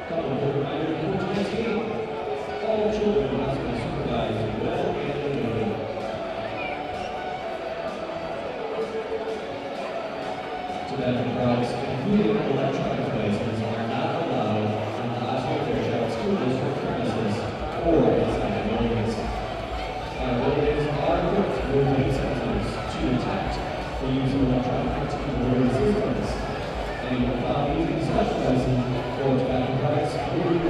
Couple of reminder for tonight's game. All children must be supervised well and legally. Tobacco products, including electronic devices, are not allowed in the Oswego Fairchild School District premises or inside the buildings. Our buildings are equipped with weight sensors to detect the use of electronic keyboard systems. Anyone found using such devices or tobacco products will be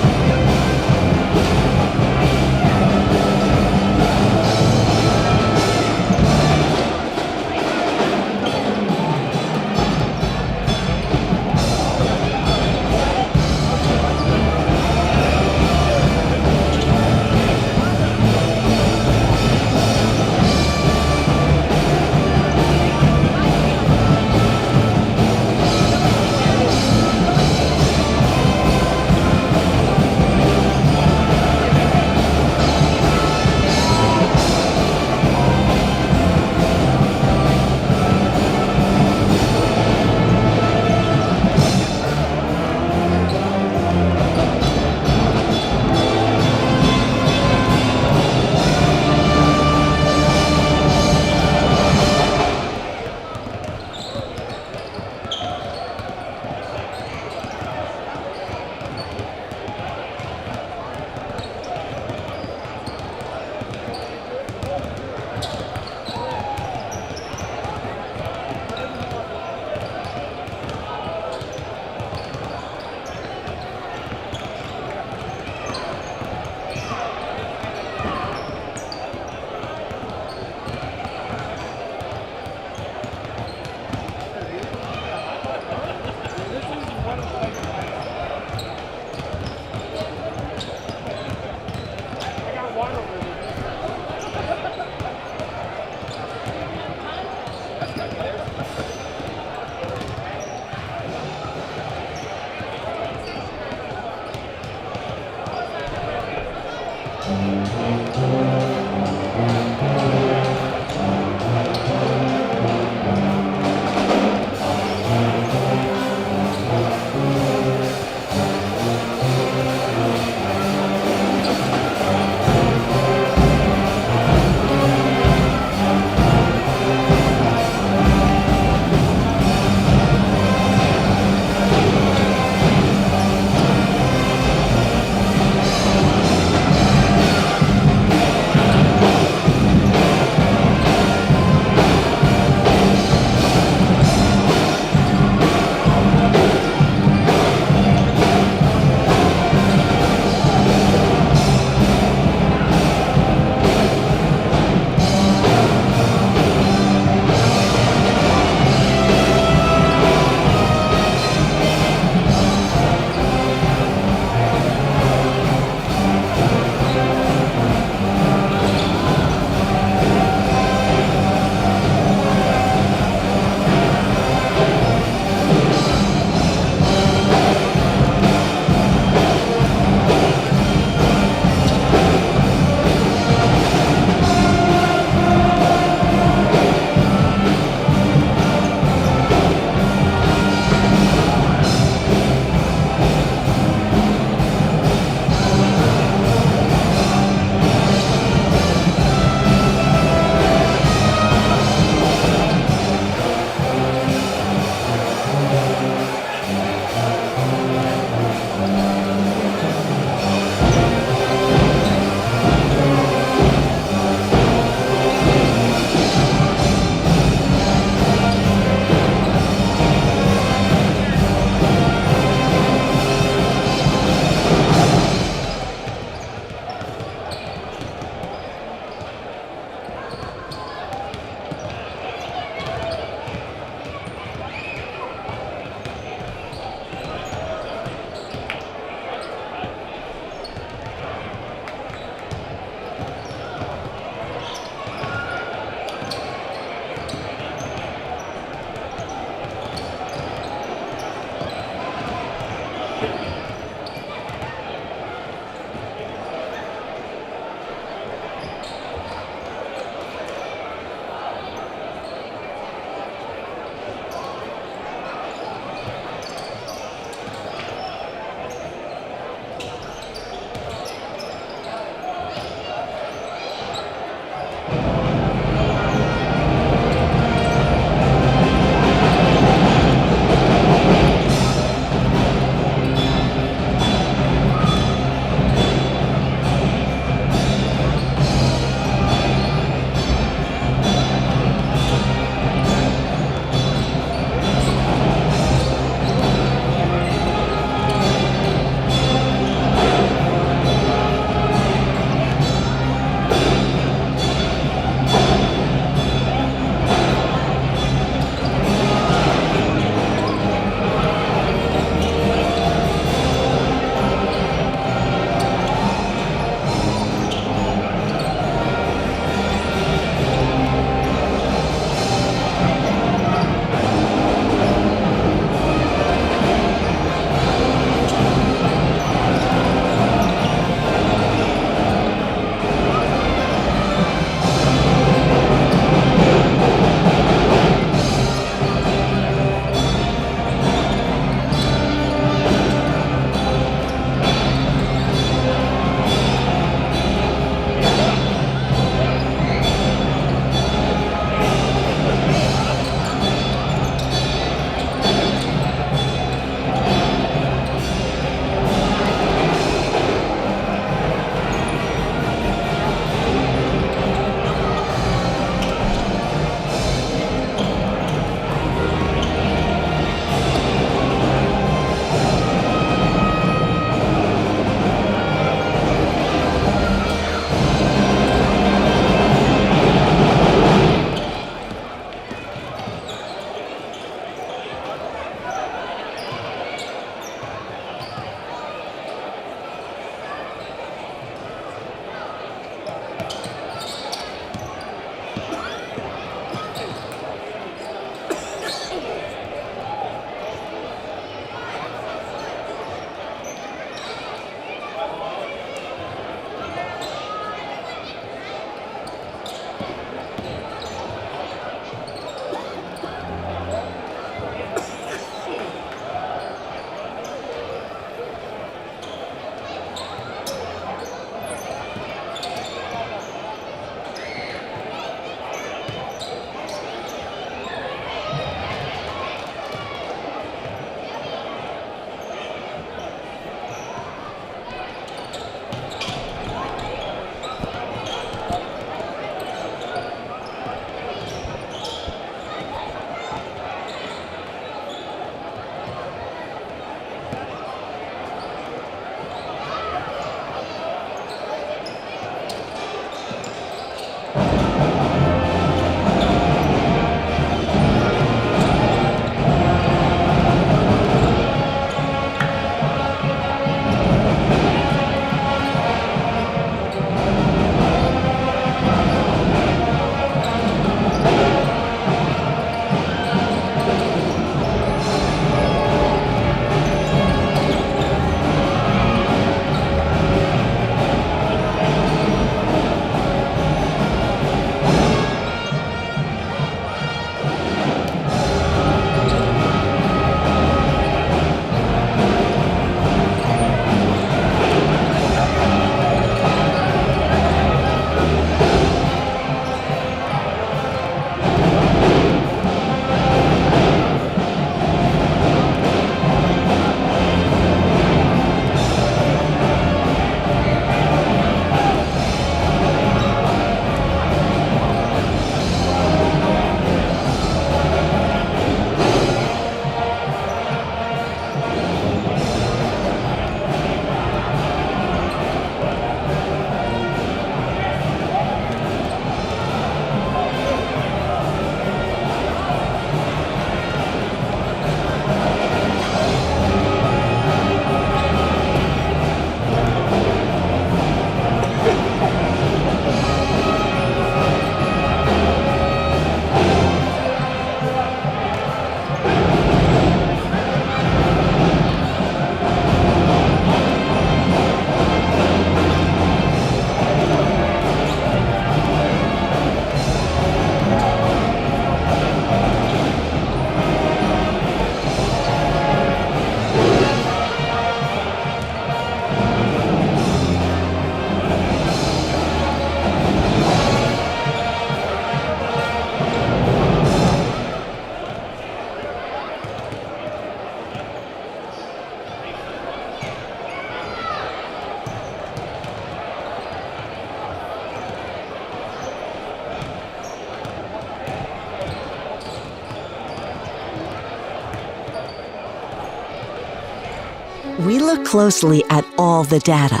We look closely at all the data.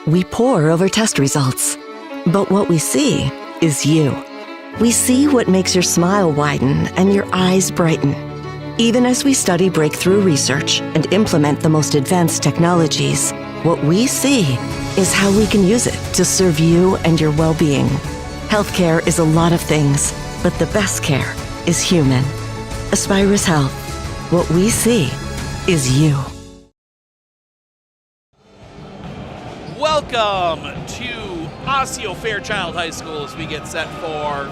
We pore over test results. But what we see is you. We see what makes your smile widen and your eyes brighten. Even as we study breakthrough research and implement the most advanced technologies, what we see is how we can use it to serve you and your well-being. Healthcare is a lot of things, but the best care is human. Aspirus Health. What we see is you. Welcome to Osseo Fairchild High School as we get set for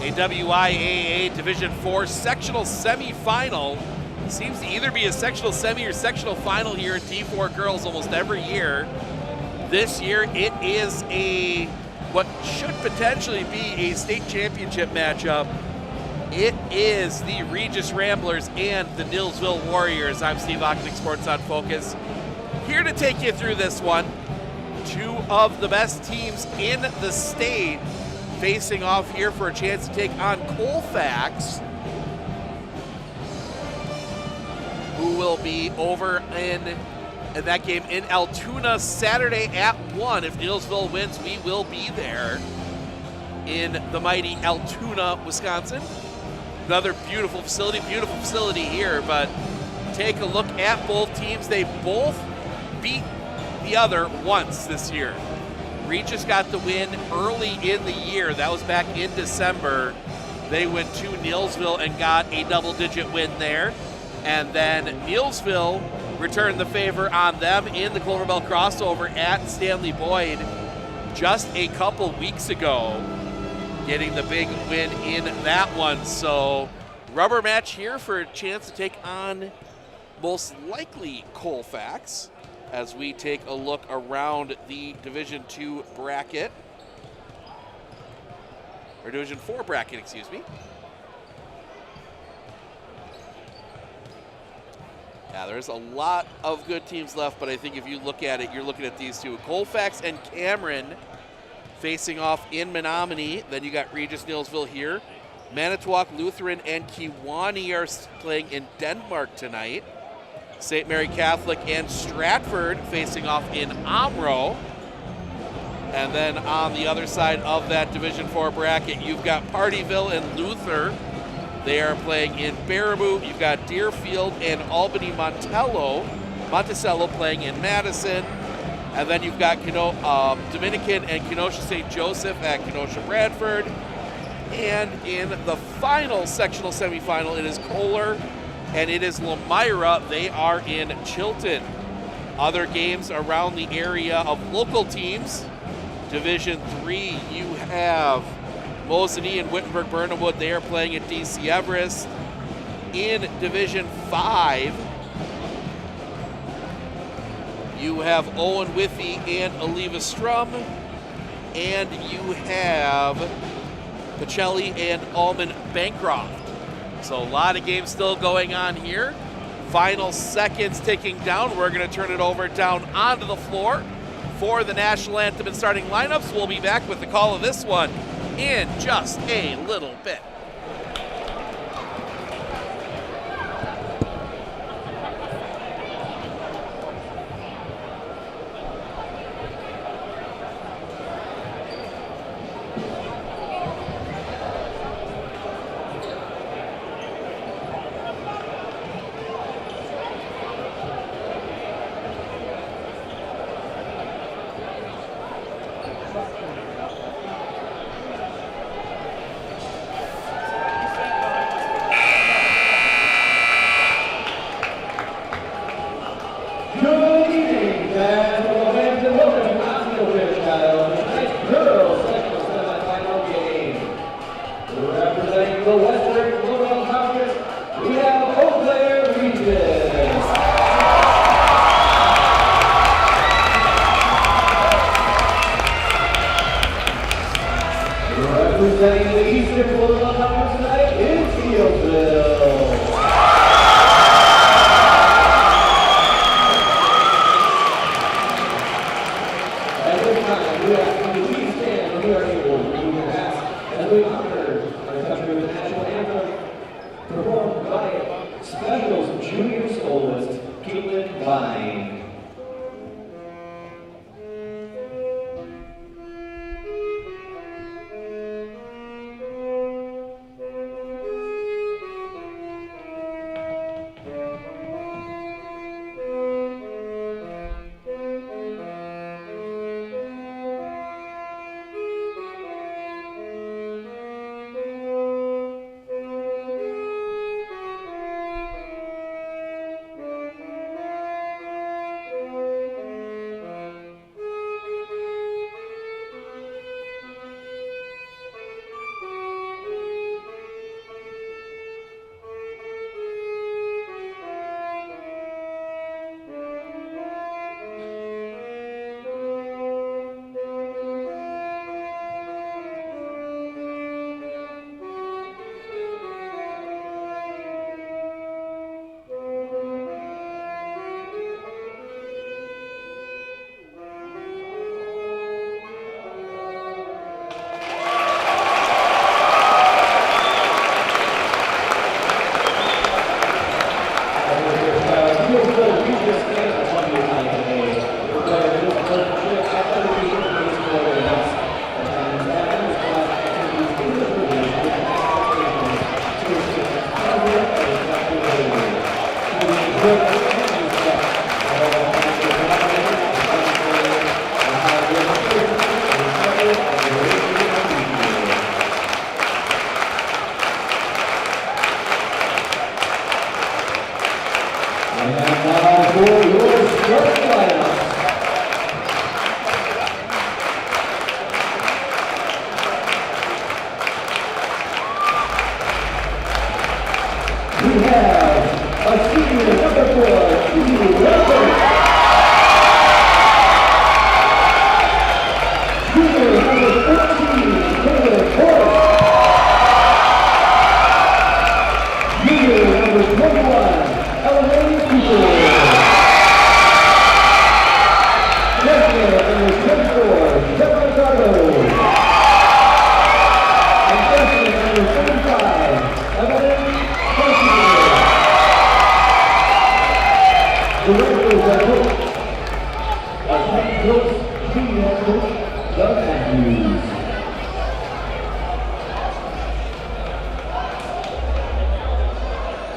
a WIAA Division IV sectional semifinal. Seems to either be a sectional semi or sectional final here in D4 girls almost every year. This year it is what should potentially be a state championship matchup. It is the Regis Ramblers and the Neillsville Warriors. I'm Steve Ocknick, Sports on Focus, here to take you through this one. Two of the best teams in the state facing off here for a chance to take on Colfax, who will be over in that game in Altoona Saturday at 1. If Neillsville wins, we will be there in the mighty Altoona, Wisconsin. Another beautiful facility here, but take a look at both teams. They both beat the other once this year. Regis got the win early in the year. That was back in December. They went to Neillsville and got a double-digit win there. And then Neillsville returned the favor on them in the Clover Bell crossover at Stanley Boyd just a couple weeks ago, getting the big win in that one. So rubber match here for a chance to take on most likely Colfax, as we take a look around the Division II bracket, or Division IV bracket, excuse me. Yeah, there's a lot of good teams left, but I think if you look at it, you're looking at these two. Colfax and Cameron facing off in Menominee. Then you got Regis Neillsville here. Manitowoc Lutheran and Kewanee are playing in Denmark tonight. St. Mary Catholic and Stratford facing off in Omro. And then on the other side of that Division IV bracket, you've got Partyville and Luther. They are playing in Baraboo. You've got Deerfield and Albany Monticello playing in Madison. And then you've got Dominican and Kenosha St. Joseph at Kenosha Bradford. And in the final sectional semifinal, it is Kohler and it is Lemira. They are in Chilton. Other games around the area of local teams. Division III, you have Mosinee and Wittenberg-Burnhamwood. They are playing at DC Everest. In Division V, you have Owen Withy and Oliva Strum. And you have Pacelli and Alman Bancroft. So a lot of games still going on here. Final seconds ticking down. We're going to turn it over down onto the floor for the national anthem and starting lineups. We'll be back with the call of this one in just a little bit. Representing the Eastern Florida Conference tonight is Neillsville. At this time, we ask you to please stand when you are able to remove your mask as we honor our country with the national anthem, performed by specials junior soloist Caitlin Vine.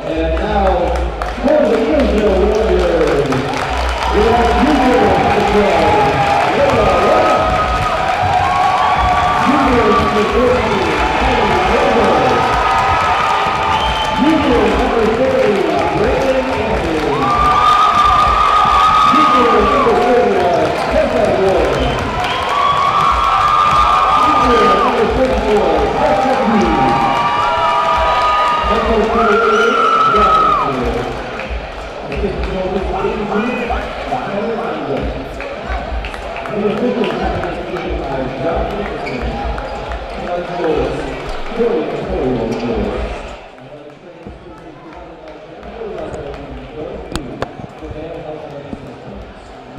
And now, for the Neillsville Warriors, we have junior high junior number 40, junior number 30, Brandon Andrews, junior number 31, Kevin Ward, junior number 34, Patrick Hughes, number 38,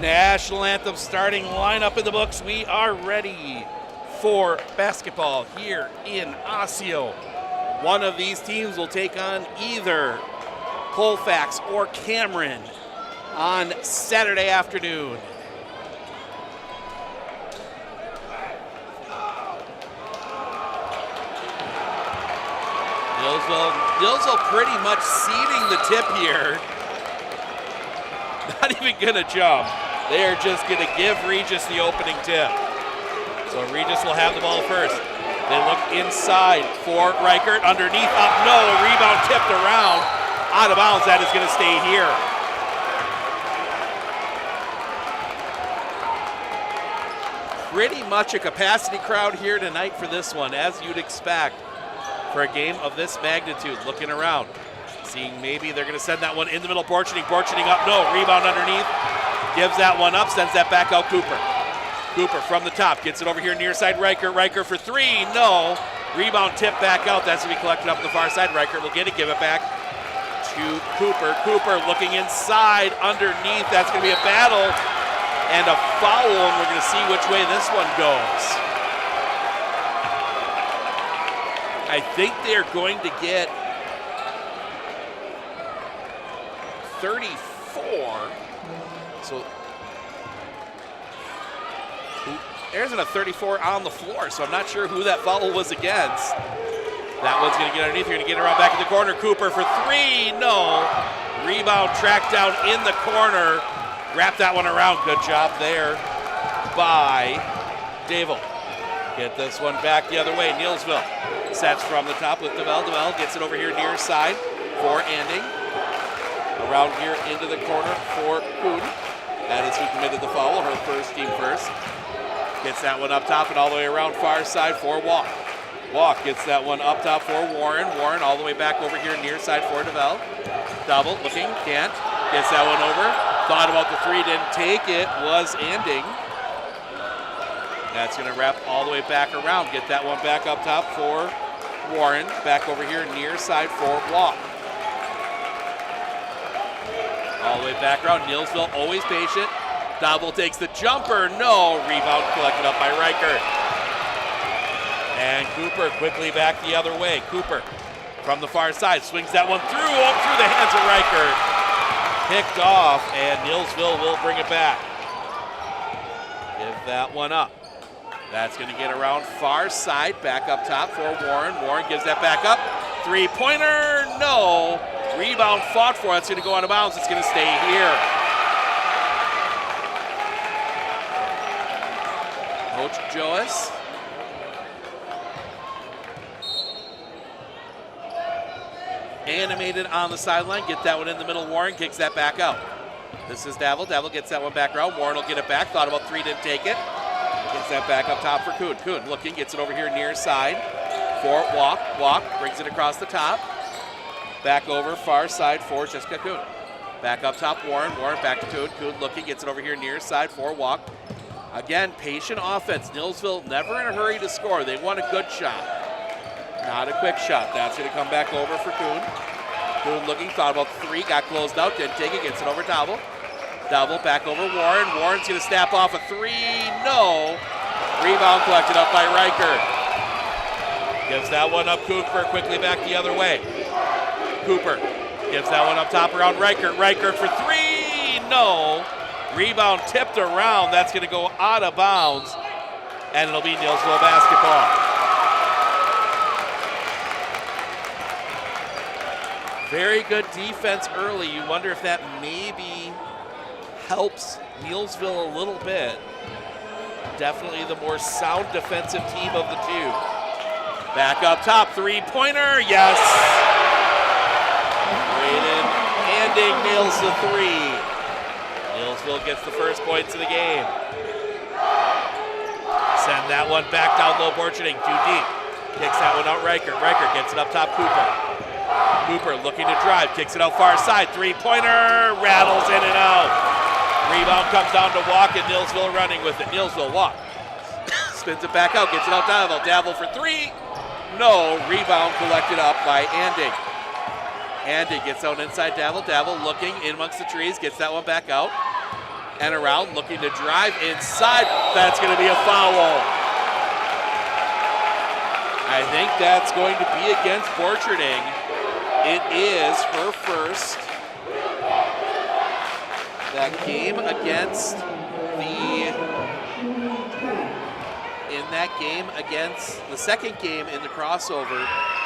National anthem starting lineup in the books. We are ready for basketball here in Osseo. One of these teams will take on either Colfax or Cameron on Saturday afternoon. Neillsville pretty much ceding the tip here. Not even gonna jump. They are just gonna give Regis the opening tip. So Regis will have the ball first. They look inside for Reichert, underneath, up, no, a rebound tipped around, out of bounds, that is gonna stay here. Pretty much a capacity crowd here tonight for this one, as you'd expect for a game of this magnitude. Looking around, seeing maybe they're gonna send that one in the middle, Borchening up, no, rebound underneath, gives that one up, sends that back out Cooper. Cooper from the top, gets it over here near side Reichert. Reichert for three, no. Rebound tip back out, that's gonna be collected up the far side. Reichert will get it, give it back to Cooper. Cooper looking inside, underneath, that's gonna be a battle and a foul, and we're gonna see which way this one goes. I think they're going to get 34, so there's a 34 on the floor, so I'm not sure who that foul was against. That one's gonna get underneath, you're gonna get around back in the corner. Cooper for three, no. Rebound tracked down in the corner. Wrap that one around, good job there by Dable. Get this one back the other way, Neillsville sets from the top with DeVell. DeVell gets it over here near side for Anding. Around here into the corner for Kuhn. That is who committed the foul, her first, team first. Gets that one up top and all the way around far side for Walk. Walk gets that one up top for Warren. Warren all the way back over here near side for DeVell. Double, looking, can't. Gets that one over. Thought about the three, didn't take it, was Anding. That's gonna wrap all the way back around. Get that one back up top for Warren. Back over here near side for Walk. All the way back around, Neillsville always patient. Double takes the jumper, no. Rebound collected up by Reichert. And Cooper quickly back the other way. Cooper from the far side swings that one through the hands of Reichert. Picked off, and Neillsville will bring it back. Give that one up. That's going to get around far side, back up top for Warren. Warren gives that back up. Three-pointer, no. Rebound fought for, it's going to go out of bounds. It's going to stay here. Coach Joas. Animated on the sideline, get that one in the middle. Warren kicks that back out. This is Davil. Davil gets that one back around. Warren will get it back. Thought about three, didn't take it. Gets that back up top for Kuhn. Kuhn looking, gets it over here near side for Walk. Walk brings it across the top. Back over far side for Jessica Kuhn. Back up top, Warren. Warren back to Kuhn. Kuhn looking, gets it over here near side for Walk. Again, patient offense. Neillsville never in a hurry to score. They want a good shot. Not a quick shot. That's going to come back over for Kuhn. Kuhn looking, thought about three, got closed out, didn't take it, gets it over Double. Double back over Warren. Warren's going to snap off a three. No. Rebound collected up by Riker. Gives that one up Cooper. Quickly back the other way. Cooper gives that one up top around Riker. Riker for three. No. Rebound tipped around. That's going to go out of bounds. And it'll be Neillsville basketball. Very good defense early. You wonder if that maybe helps Neillsville a little bit. Definitely the more sound defensive team of the two. Back up top, three-pointer, yes! Braden Anding nails the three. Neillsville gets the first points of the game. Send that one back down low, Borcherding, too deep. Kicks that one out, Riker. Riker gets it up top, Cooper. Cooper looking to drive, kicks it out far side, three-pointer, rattles in and out. Rebound comes down to Walk, and Neillsville running with it. Neillsville, Walk. Spins it back out, gets it out Davil. Davil for three. No, rebound collected up by Anding. Anding gets out inside Davil. Davil looking in amongst the trees, gets that one back out. And around, looking to drive inside. That's going to be a foul. I think that's going to be against Borcherding. It is her first. That game against the second game in the crossover,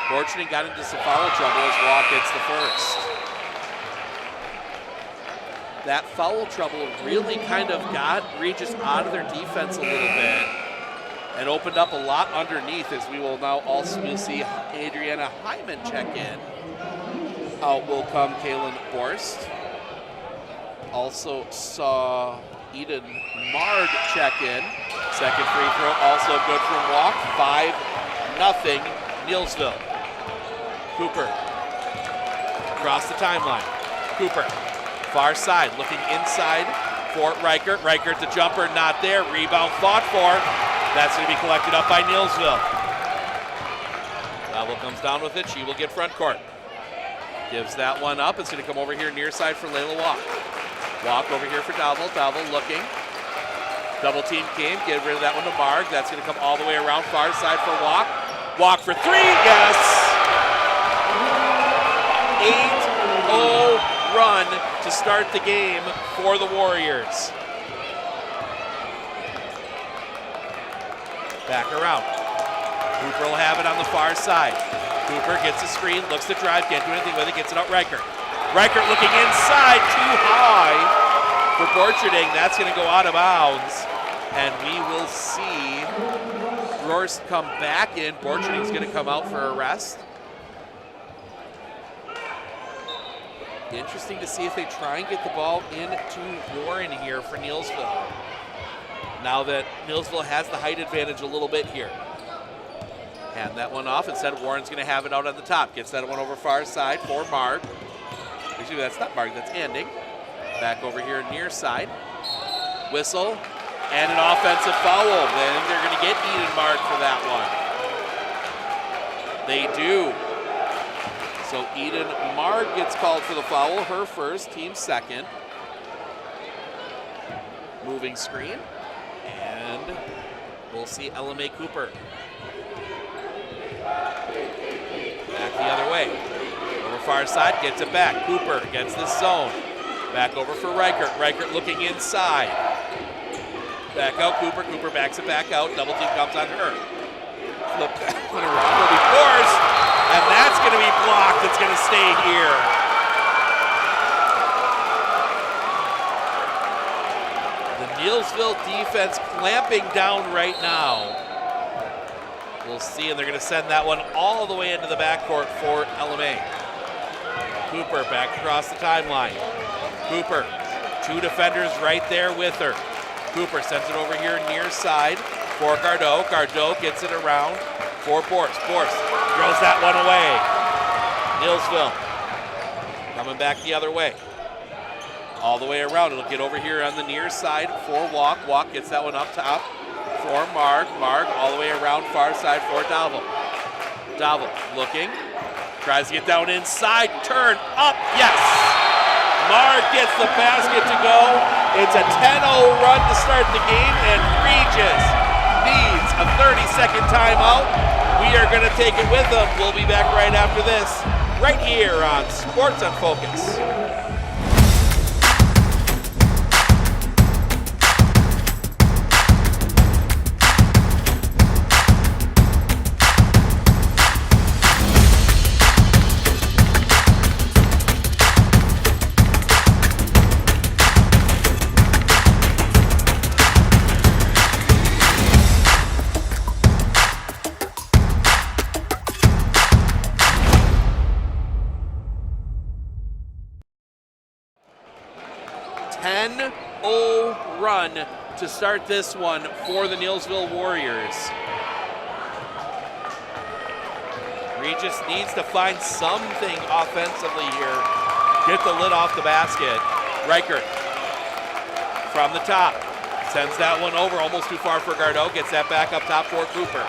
Borcherding got into some foul trouble as Walk gets the first. That foul trouble really kind of got Regis out of their defense a little bit and opened up a lot underneath, as we will now also see Adriana Hyman check in. Out will come Kaylin Borst. Also saw Eden Marg check in. Second free throw also good from Walk. 5-0 Neillsville. Cooper across the timeline. Cooper far side looking inside for Riker. Riker to jumper, not there. Rebound fought for. That's going to be collected up by Neillsville. Davil comes down with it. She will get front court. Gives that one up. It's going to come over here near side for Layla Walk. Walk over here for Davil. Davil looking. Double team came. Get rid of that one to Marg. That's going to come all the way around far side for Walk. Walk for three. Yes! 8-0 run to start the game for the Warriors. Back around. Cooper will have it on the far side. Cooper gets a screen, looks to drive, can't do anything with it, gets it out Riker. Riker looking inside, too high for Borcherding. That's going to go out of bounds. And we will see Rourst come back in. Borcherding's going to come out for a rest. Interesting to see if they try and get the ball into Warren here for Neillsville. Now that Neillsville has the height advantage a little bit here. Hand that one off. Instead, Warren's going to have it out on the top. Gets that one over far side for Marg. Actually, that's not Marg, that's Anding. Back over here near side. Whistle and an offensive foul. Then they're going to get Eden Marg for that one. They do. So Eden Marg gets called for the foul. Her first, team second. Moving screen. And we'll see LMA Cooper. Back the other way. Over far side, gets it back. Cooper against this zone. Back over for Riker. Riker looking inside. Back out Cooper. Cooper backs it back out. Double team comes on her. Flip that one around. Will be forced. And that's going to be blocked. It's going to stay here. The Neillsville defense clamping down right now. We'll see, and they're going to send that one all the way into the backcourt for LMA. Cooper back across the timeline. Cooper, two defenders right there with her. Cooper sends it over here near side for Gardeau. Gardeau gets it around for Borst. Borst throws that one away. Neillsville coming back the other way. All the way around. It'll get over here on the near side for Walk. Walk gets that one up top for Marg. Marg all the way around far side for Davil. Davil looking. Tries to get down inside. Turn up. Yes! Mark gets the basket to go. It's a 10-0 run to start the game, and Regis needs a 30-second timeout. We are going to take it with them. We'll be back right after this, right here on Sports on Focus. Run to start this one for the Neillsville Warriors. Regis needs to find something offensively here. Get the lid off the basket. Reichert from the top. Sends that one over, almost too far for Gardeau. Gets that back up top for Cooper.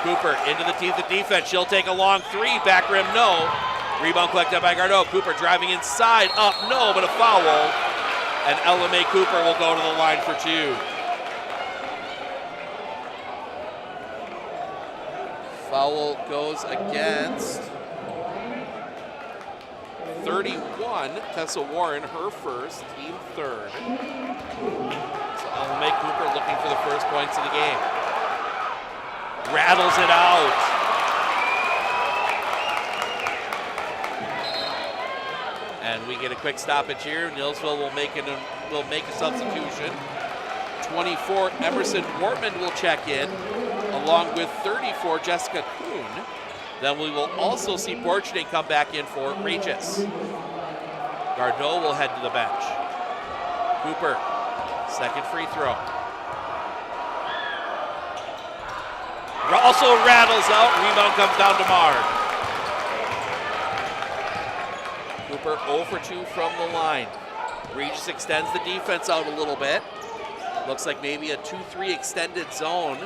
Cooper into the teeth of defense. She'll take a long three. Back rim, no. Rebound collected by Gardeau. Cooper driving inside. Up, no, but a foul. And LMA Cooper will go to the line for two. Foul goes against 31. Tessa Warren, her first, team third. So LMA Cooper looking for the first points of the game. Rattles it out. And we get a quick stoppage here. Neillsville will make a substitution. 24, Emerson Wortman will check in, along with 34, Jessica Kuhn. Then we will also see Borchne come back in for Regis. Gardeau will head to the bench. Cooper, second free throw. Also rattles out, rebound comes down to Mark. Cooper 0 for 2 from the line. Regis extends the defense out a little bit. Looks like maybe a 2-3 extended zone.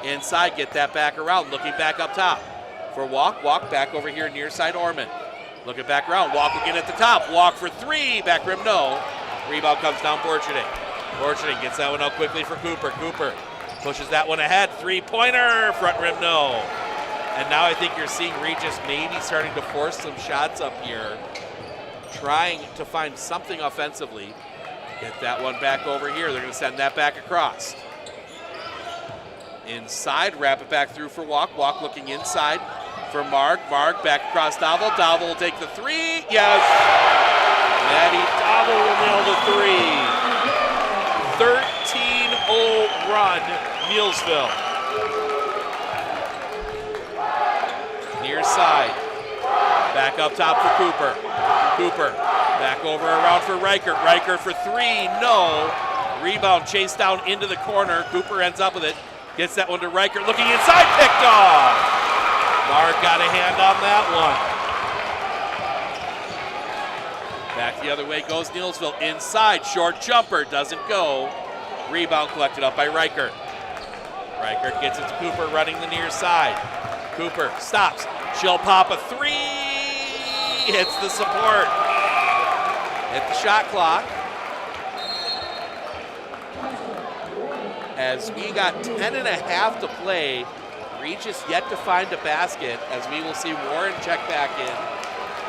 Inside, get that back around. Looking back up top for Walk. Walk back over here near side Orman. Looking back around. Walk again at the top. Walk for three. Back rim, no. Rebound comes down Borchne. Borchne gets that one out quickly for Cooper. Cooper pushes that one ahead. Three-pointer. Front rim, no. And now I think you're seeing Regis maybe starting to force some shots up here, trying to find something offensively. Get that one back over here. They're going to send that back across. Inside, wrap it back through for Walk. Walk looking inside for Mark. Mark back across Dowell. Dowell will take the three. Yes! Maddie Dowell will nail the three. 13-0 run, Neillsville. Near side. Back up top for Cooper. Cooper back over around for Reichert. Reichert for three, no. Rebound chased down into the corner. Cooper ends up with it. Gets that one to Reichert. Looking inside, picked off. Mark got a hand on that one. Back the other way goes Neillsville. Inside, short jumper, doesn't go. Rebound collected up by Reichert. Reichert gets it to Cooper running the near side. Cooper stops. She'll pop a three. Hits the support. Hit the shot clock. As we got 10 and a half to play, Regis yet to find a basket, as we will see Warren check back in.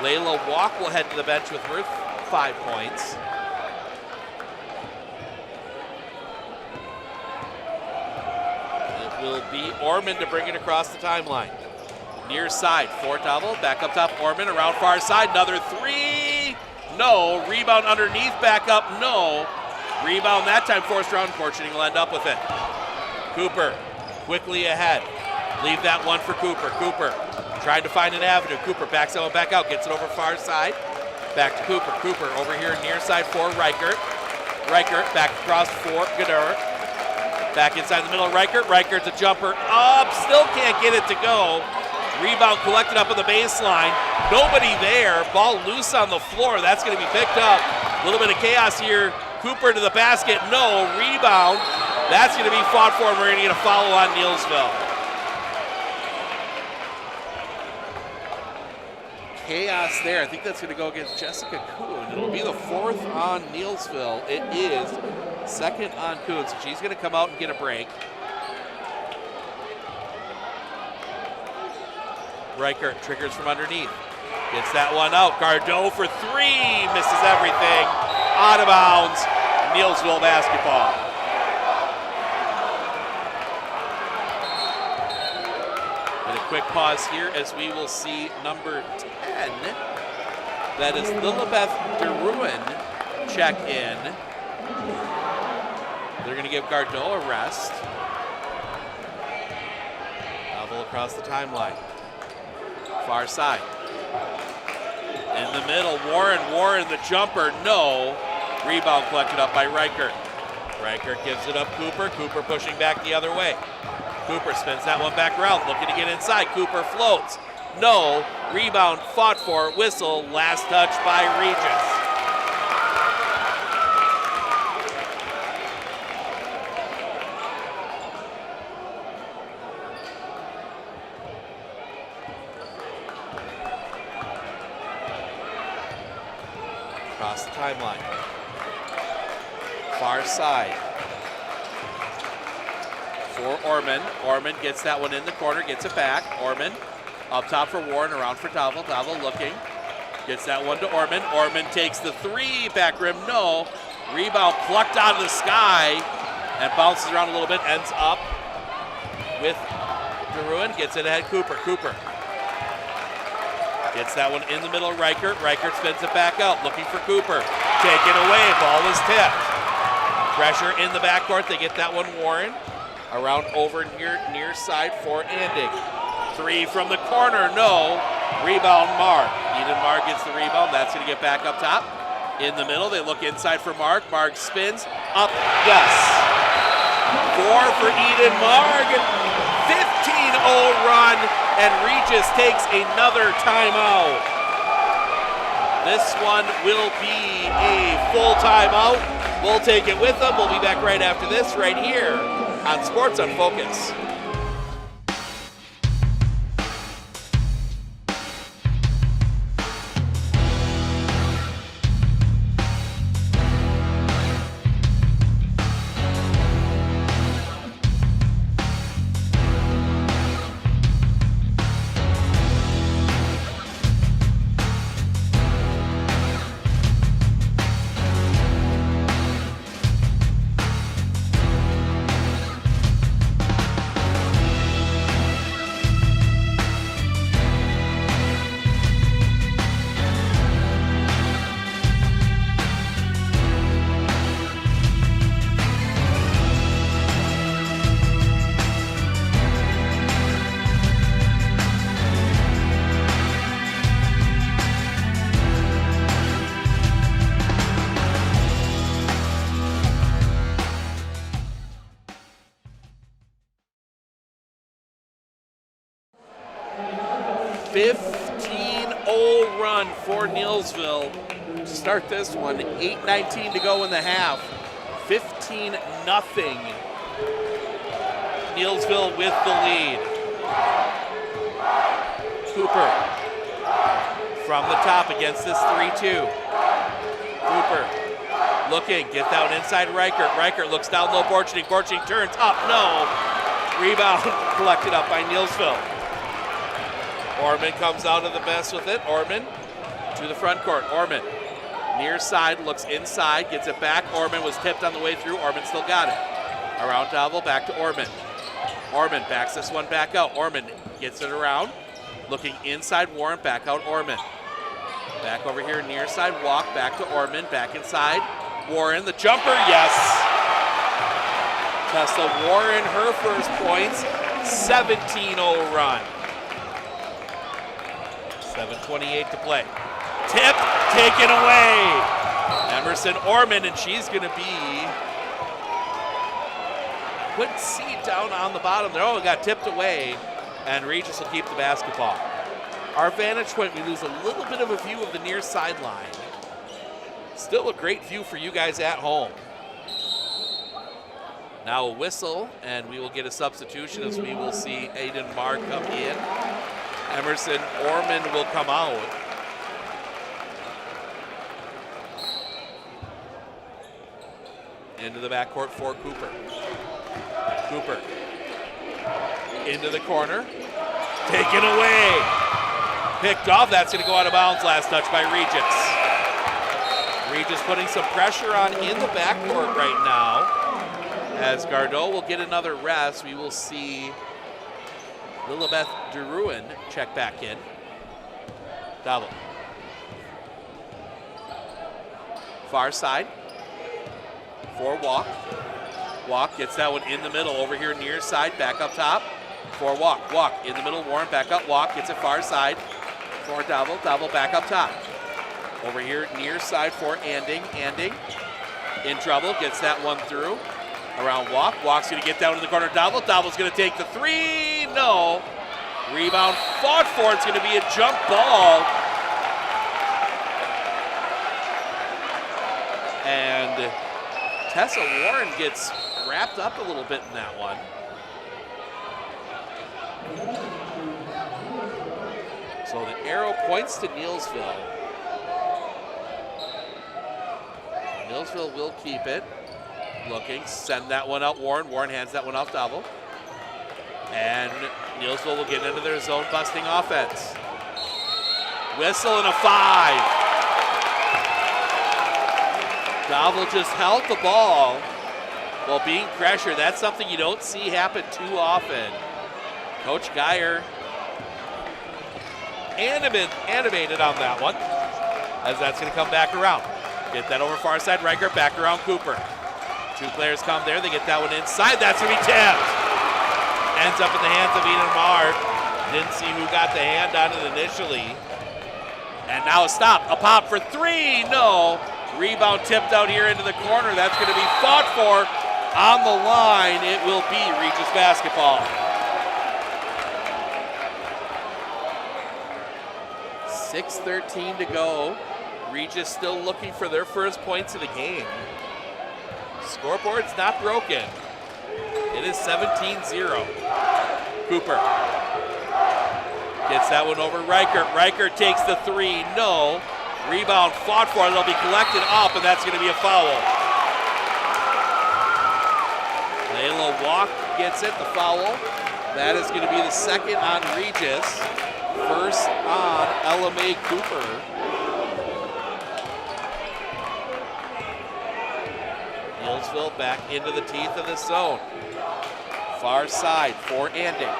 Layla Walk will head to the bench with her 5 points. It will be Orman to bring it across the timeline. Near side for Dowell, back up top, Orman around far side, another three, no. Rebound underneath, back up, no. Rebound that time forced around, Borchne will end up with it. Cooper quickly ahead. Leave that one for Cooper. Cooper trying to find an avenue. Cooper backs that one back out, gets it over far side. Back to Cooper. Cooper over here near side for Reichert. Reichert back across for Gadur. Back inside the middle of Reichert. Reichert's a jumper up, still can't get it to go. Rebound collected up on the baseline. Nobody there. Ball loose on the floor. That's going to be picked up. A little bit of chaos here. Cooper to the basket. No. Rebound. That's going to be fought for, and we're going to get a foul on Neillsville. chaos there. I think that's going to go against Jessica Kuhn. It'll be the 4th on Neillsville. It is 2nd on Kuhn, so she's going to come out and get a break. Reichert triggers from underneath. Gets that one out. Gardot for 3. Misses everything. Out of bounds. Neillsville basketball. And a quick pause here as we will see number 10. That is Lilibeth DeRuin check in. They're going to give Gardot a rest. Travel across the timeline. Far side. In the middle, Warren the jumper, no. Rebound collected up by Reichert. Reichert gives it up Cooper pushing back the other way. Cooper spins that one back around, looking to get inside. Cooper floats, no. Rebound fought for, whistle, last touch by Regis. Across the timeline. Far side. For Orman. Orman gets that one in the corner, gets it back. Orman up top for Warren, around for Tavel. Tavel looking. Gets that one to Orman. Orman takes the 3, back rim, no. Rebound plucked out of the sky and bounces around a little bit, ends up with DeRuin. Gets it ahead, Cooper. Gets that one in the middle, Reichert. Reichert spins it back out, looking for Cooper. Taken away, ball is tipped. Pressure in the backcourt, they get that one Warren. Around over near side for Andig. 3 from the corner, no. Rebound Mark. Eden Mark gets the rebound, that's gonna get back up top. In the middle, they look inside for Mark. Mark spins, up, yes. 4 for Eden Mark. 15-0 run, and Regis takes another timeout. This one will be a full timeout. We'll take it with them. We'll be back right after this, right here on Sports on Focus. Run for Neillsville to start this one. 8:19 to go in the half. 15-0. Neillsville with the lead. Cooper from the top against this 3-2. Cooper looking, get down inside Reichert. Reichert looks down low, Borchning. Borchning turns up, no. Rebound collected up by Neillsville. Orman comes out of the mess with it. Orman to the front court. Orman near side, looks inside, gets it back. Orman was tipped on the way through. Orman still got it. Around Tavel, back to Orman. Orman backs this one back out. Orman gets it around. Looking inside Warren, back out Orman. Back over here near side, walk back to Orman, back inside. Warren, the jumper, yes. Tesla Warren, her first points. 17-0 run. 7:28 to play. Tip taken away. Emerson Orman, and she's going to be, couldn't see down on the bottom there. Oh, it got tipped away, and Regis will keep the basketball. Our vantage point, we lose a little bit of a view of the near sideline. Still a great view for you guys at home. Now a whistle, and we will get a substitution as we will see Aiden Marr come in. Emerson Orman will come out. Into the backcourt for Cooper. Cooper into the corner. Taken away. Picked off. That's going to go out of bounds. Last touch by Regis. Regis putting some pressure on in the backcourt right now. As Gardeau will get another rest, we will see Lilibeth DeRuin check back in. Double. Far side for Walk. Walk gets that one in the middle over here near side, back up top for Walk. Walk in the middle, Warren back up, Walk gets it far side for Double. Double back up top. Over here near side for Anding. Anding in trouble, gets that one through. Around Walk. Walk's going to get down in the corner. Double. Double's going to take the three. No. Rebound fought for. It's going to be a jump ball. And Tessa Warren gets wrapped up a little bit in that one. So the arrow points to Neillsville. Neillsville will keep it. Looking, send that one out Warren. Warren hands that one off Double. And Neillsville will get into their zone busting offense. Whistle and a 5. Double just held the ball while being pressured. That's something you don't see happen too often. Coach Geyer animated on that one, as that's going to come back around. Get that over far side, Riker, back around Cooper. Two players come there, they get that one inside, that's going to be tipped. Ends up in the hands of Eden Mark. Didn't see who got the hand on it initially. And now a stop, a pop for 3, no. Rebound tipped out here into the corner, that's going to be fought for. On the line, it will be Regis basketball. 6:13 to go. Regis still looking for their first points of the game. Scoreboard's not broken. It is 17-0. Cooper gets that one over Riker. Riker takes the 3, no. Rebound fought for, it'll be collected up, and that's going to be a foul. Layla Walk gets it, the foul. That is going to be the second on Regis. First on LMA Cooper. Neillsville back into the teeth of the zone. Far side for Anding.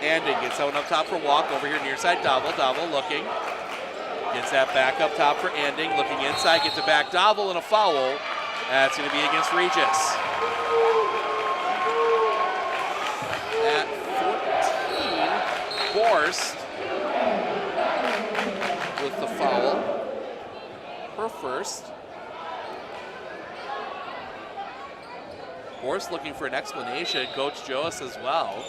Anding gets that one up top for Walk. Over here near side, Double. Double looking. Gets that back up top for Anding. Looking inside, gets it back. Double and a foul. That's going to be against Regis. At 14, Borst with the foul. Her first. Borst looking for an explanation. Coach Joas as well.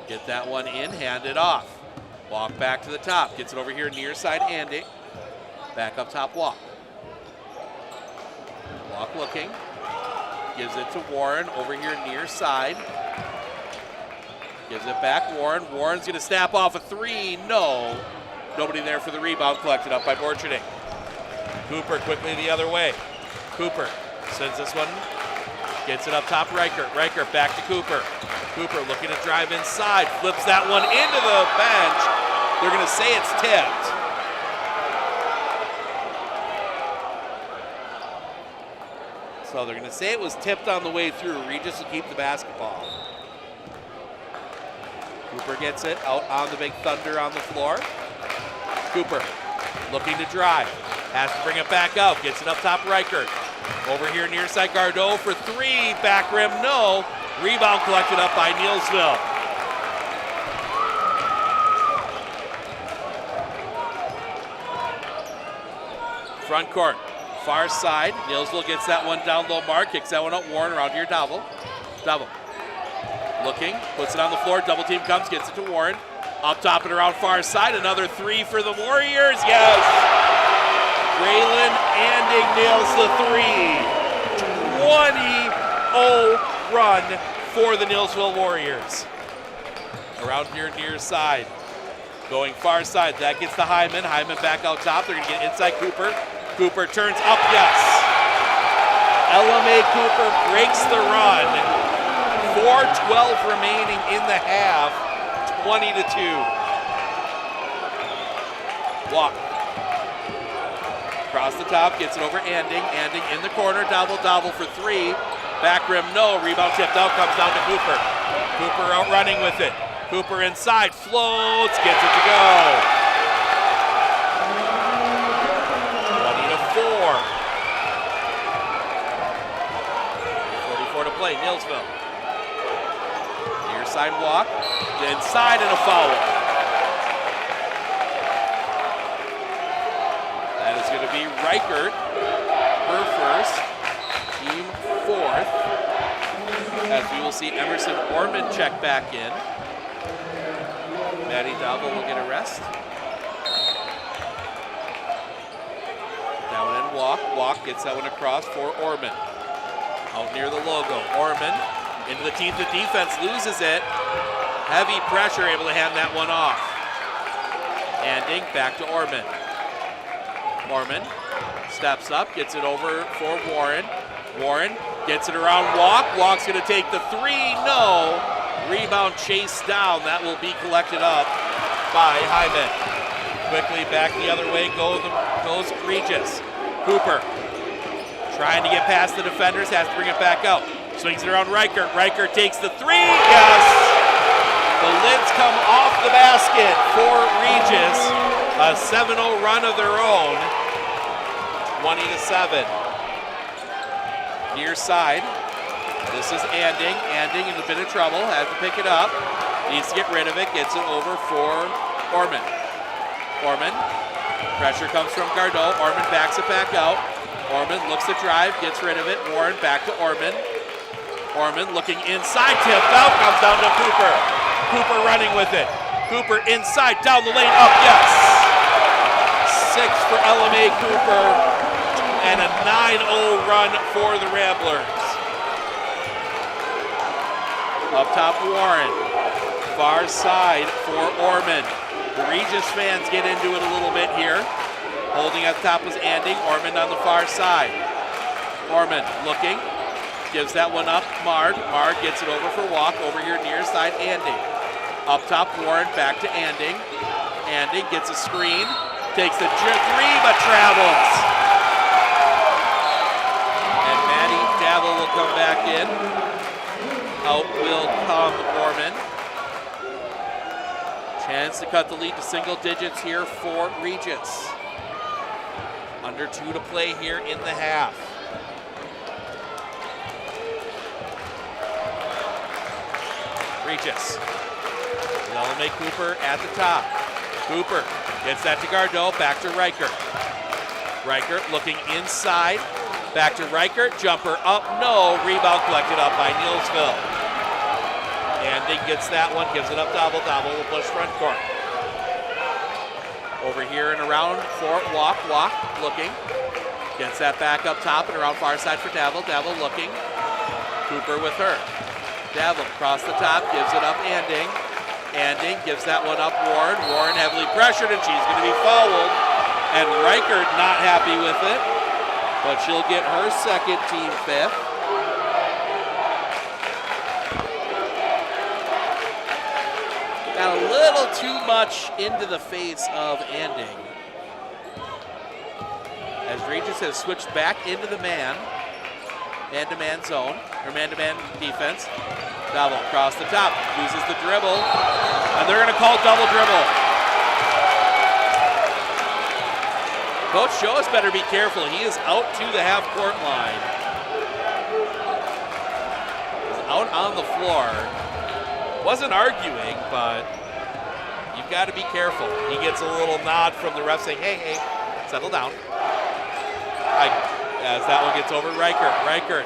Get that one in, hand it off. Walk back to the top. Gets it over here near side, Andy. Back up top, Walk. Walk looking. Gives it to Warren over here near side. Gives it back, Warren. Warren's going to snap off a 3. No. Nobody there for the rebound, collected up by Borcherding. Cooper quickly the other way. Cooper sends this one. Gets it up top, Riker. Riker back to Cooper. Cooper looking to drive inside. Flips that one into the bench. They're going to say it's tipped. So they're going to say it was tipped on the way through. Regis will keep the basketball. Cooper gets it out on the big thunder on the floor. Cooper looking to drive. Has to bring it back out. Gets it up top, Riker. Over here near side, Gardeau for 3. Back rim, no. Rebound collected up by Neillsville. Front court, far side. Neillsville gets that one down low, Mark. Kicks that one up, Warren around here, Double. Double. Looking, puts it on the floor. Double team comes, gets it to Warren. Up top and around far side. Another 3 for the Warriors. Yes. Braylon Anding nails the 3. 20-0 run for the Neillsville Warriors. Around here near side. Going far side. That gets to Hyman. Hyman back out top. They're going to get inside Cooper. Cooper turns up, yes. LMA Cooper breaks the run. 4:12 remaining in the half, 20-2. Walk. Across the top, gets it over Anding. Anding in the corner, double for three. Back rim, no. Rebound tipped out, comes down to Cooper. Cooper out running with it. Cooper inside, floats, gets it to go. 20-4. 44 to play, Neillsville. Near side walk, inside and a foul. That is going to be Reichert, her first, team fourth, as we will see Emerson Orman check back in. Maddie Dowell will get a rest. Down and walk, gets that one across for Orman. Out near the logo, Orman into the teeth of defense, loses it. Heavy pressure, able to hand that one off. Anding back to Orman. Orman steps up, gets it over for Warren. Warren gets it around Walk's gonna take the three, no. Rebound chased down, that will be collected up by Hyman. Quickly back the other way goes Regis. Cooper trying to get past the defenders, has to bring it back out. Swings it around Reichert. Reichert takes the three, yes! The lids come off the basket for Regis. A 7-0 run of their own, 20-7. Near side, this is Anding. Anding in a bit of trouble, has to pick it up. Needs to get rid of it, gets it over for Orman. Orman, pressure comes from Gardot. Orman backs it back out. Orman looks to drive, gets rid of it. Warren back to Orman. Orman looking inside, tipped out, comes down to Cooper. Cooper running with it. Cooper inside, down the lane, up, yes! 6 for LMA Cooper, and a 9-0 run for the Ramblers. Up top, Warren. Far side for Orman. The Regis fans get into it a little bit here. Holding at the top was Anding. Orman on the far side. Orman looking. Gives that one up. Mard gets it over for Walk. Over here near side, Anding. Up top, Warren back to Anding. Anding gets a screen. Takes the three, but travels. And Maddie Davil will come back in. Out will come Orman. Chance to cut the lead to single digits here for Regis. Under 2 to play here in the half. Regis. LMA Cooper at the top. Cooper gets that to Gardot, back to Reichert. Reichert looking inside, back to Reichert, jumper up, no, rebound collected up by Neillsville. Anding gets that one, gives it up, Double will push front court. Over here and around for Walk looking. Gets that back up top and around far side for Davil looking. Cooper with her. Davil across the top, gives it up Anding. Anding gives that one up Warren. Warren heavily pressured and she's going to be fouled. And Reichert not happy with it, but she'll get her second, team fifth. Got a little too much into the face of Anding. As Regis has switched back into the man-to-man zone, or man-to-man defense. Double across the top, loses the dribble, and they're going to call double dribble. Coach Schoas better be careful. He is out to the half-court line. He's out on the floor. Wasn't arguing, but you've got to be careful. He gets a little nod from the ref saying, hey, settle down. As that one gets over Reichert. Reichert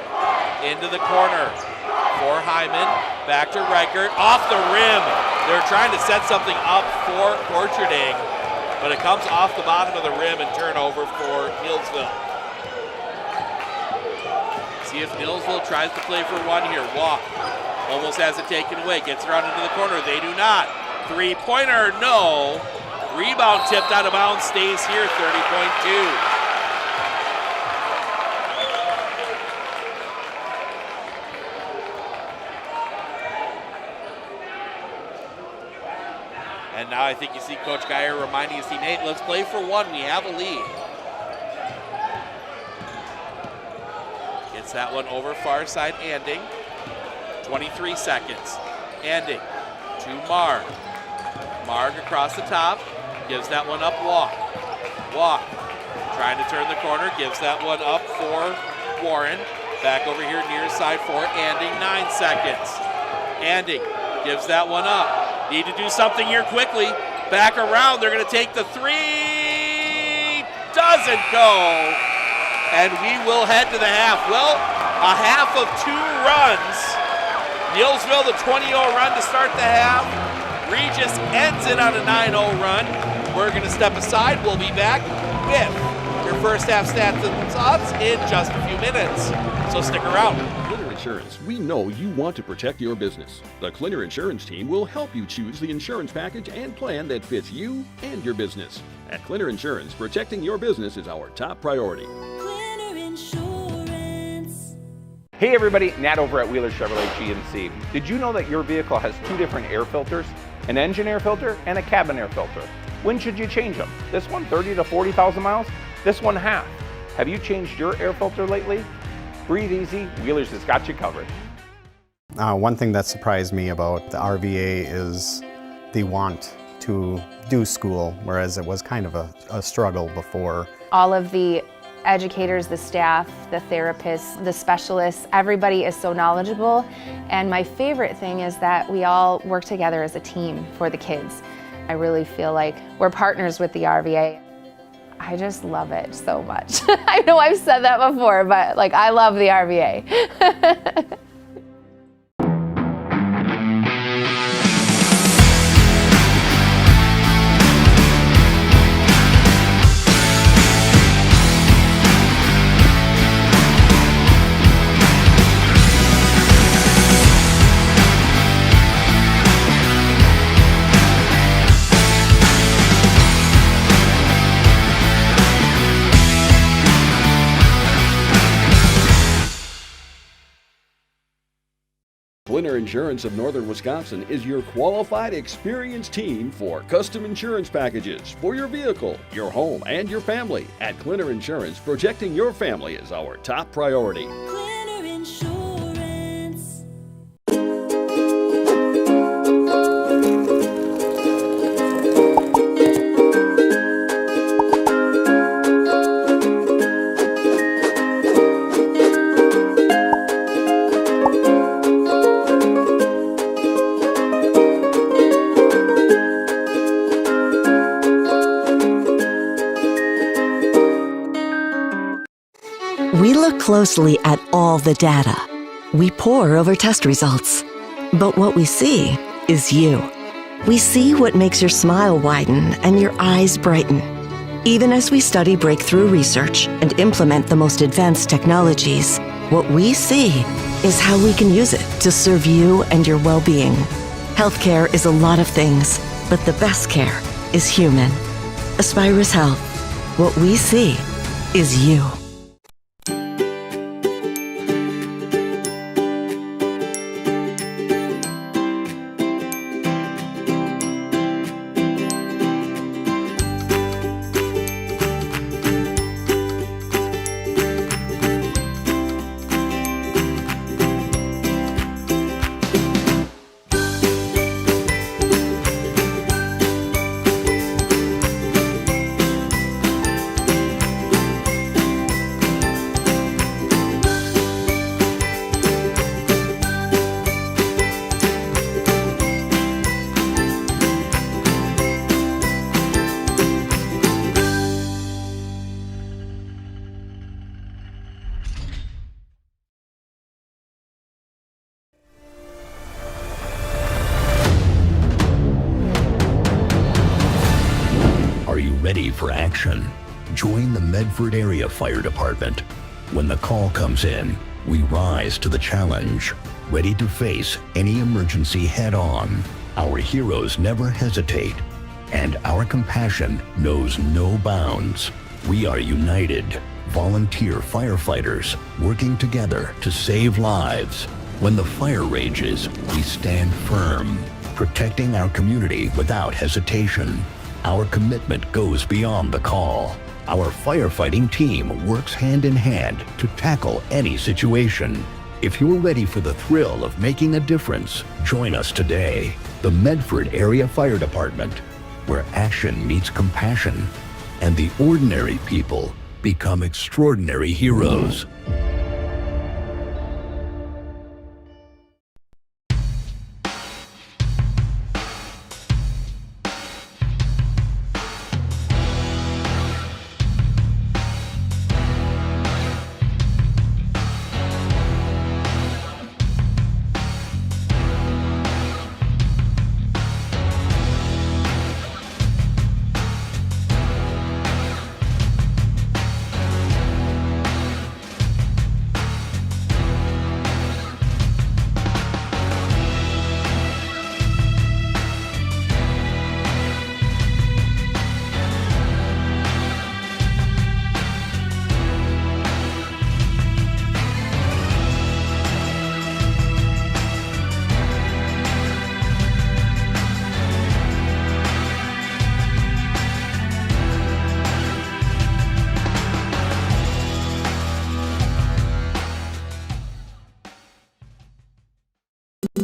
into the corner for Hyman. Back to Reichert. Off the rim. They're trying to set something up for Orcharding, but it comes off the bottom of the rim and turnover for Neillsville. See if Neillsville tries to play for one here. Walk. Almost has it taken away. Gets it around into the corner. They do not. Three-pointer, no. Rebound tipped out of bounds. Stays here, 30.2. And now I think you see Coach Geyer reminding his team, hey, let's play for one. We have a lead. Gets that one over far side, Anding. 23 seconds. Anding to Marg. Marg across the top. Gives that one up, Walk. Walk. Trying to turn the corner. Gives that one up for Warren. Back over here near side for Anding. 9 seconds. Anding gives that one up. Need to do something here quickly. Back around, they're gonna take the three. Doesn't go. And we will head to the half. Well, a half of 2 runs. Neillsville, the 20-0 run to start the half. Regis ends it on a 9-0 run. We're gonna step aside. We'll be back with your first half stats and thoughts in just a few minutes. So stick around. Insurance, we know you want to protect your business. The Clinner Insurance team will help you choose the insurance package and plan that fits you and your business. At Clinner Insurance, protecting your business is our top priority. Clinner Insurance. Hey everybody, Nat over at Wheeler Chevrolet GMC. Did you know that your vehicle has 2 different air filters? An engine air filter and a cabin air filter. When should you change them? This one 30 to 40,000 miles? This one half. Have you changed your air filter lately? Breathe easy, Wheeler's has got you covered. One thing that surprised me about the RVA is the want to do school, whereas it was kind of a struggle before. All of the educators, the staff, the therapists, the specialists, everybody is so knowledgeable. And my favorite thing is that we all work together as a team for the kids. I really feel like we're partners with the RVA. I just love it so much. I know I've said that before, but like I love the RVA. Clinner Insurance of Northern Wisconsin is your qualified, experienced team for custom insurance packages for your vehicle, your home, and your family. At Clinner Insurance, protecting your family is our top priority. Clinner Insurance. We look closely at all the data. We pore over test results. But what we see is you. We see what makes your smile widen and your eyes brighten. Even as we study breakthrough research and implement the most advanced technologies, what we see is how we can use it to serve you and your well-being. Healthcare is a lot of things, but the best care is human. Aspirus Health. What we see is you. Ready for action? Join the Medford Area Fire Department. When the call comes in, we rise to the challenge, ready to face any emergency head-on. Our heroes never hesitate, and our compassion knows no bounds. We are united, volunteer firefighters working together to save lives. When the fire rages, we stand firm, protecting our community without hesitation. Our commitment goes beyond the call. Our firefighting team works hand in hand to tackle any situation. If you're ready for the thrill of making a difference, join us today. The Medford Area Fire Department, where action meets compassion and the ordinary people become extraordinary heroes.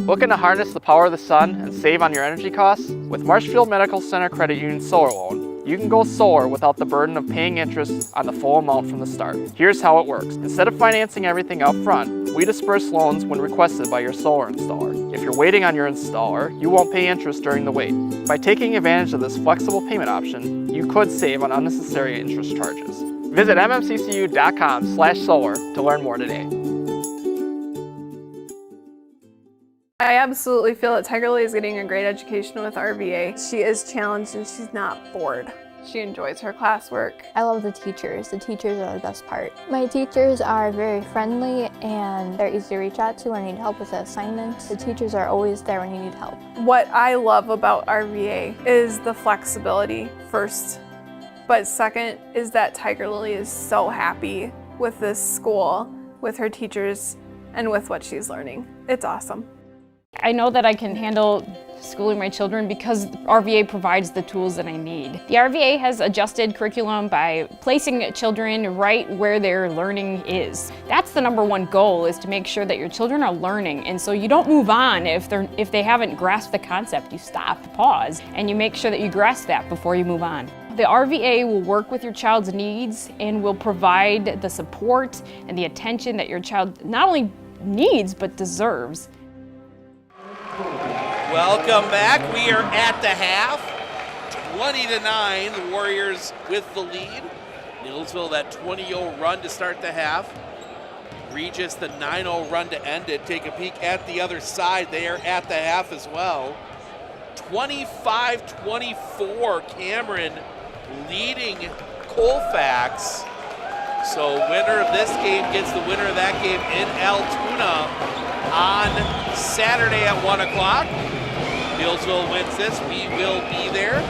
Looking to harness the power of the sun and save on your energy costs? With Marshfield Medical Center Credit Union Solar Loan, you can go solar without the burden of paying interest on the full amount from the start. Here's how it works. Instead of financing everything up front, we disperse loans when requested by your solar installer. If you're waiting on your installer, you won't pay interest during the wait. By taking advantage of this flexible payment option, you could save on unnecessary interest charges. Visit mmccu.com/solar to learn more today. I absolutely feel that Tiger Lily is getting a great education with RVA. She is challenged and she's not bored. She enjoys her classwork. I love the teachers. The teachers are the best part. My teachers are very friendly and they're easy to reach out to when you need help with assignments. The teachers are always there when you need help. What I love about RVA is the flexibility first, but second is that Tiger Lily is so happy with this school, with her teachers, and with what she's learning. It's awesome. I know that I can handle schooling my children because RVA provides the tools that I need. The RVA has adjusted curriculum by placing children right where their learning is. That's the #1 goal, is to make sure that your children are learning, and so you don't move on if they haven't grasped the concept. You stop, pause, and you make sure that you grasp that before you move on. The RVA will work with your child's needs and will provide the support and the attention that your child not only needs but deserves. Welcome back. We are at the half. 20-9, the Warriors with the lead. Neillsville, that 20-0 run to start the half. Regis, the 9-0 run to end it. Take a peek at the other side. They are at the half as well. 25-24, Cameron leading Colfax. So winner of this game gets the winner of that game in Altoona on Saturday at 1 o'clock. Neillsville wins this, we will be there.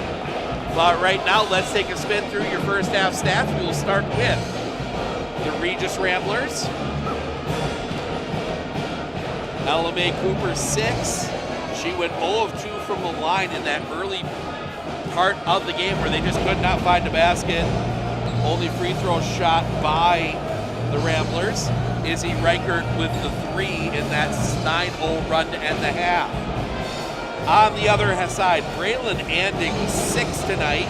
But right now, let's take a spin through your first half stats. We will start with the Regis Ramblers. Ella Mae Cooper, 6. She went 0 of 2 from the line in that early part of the game where they just could not find a basket. Only free throw shot by the Ramblers. Izzy Reichert with the 3 in that 9-0 run to end the half. On the other side, Braylon Anding was 6 tonight.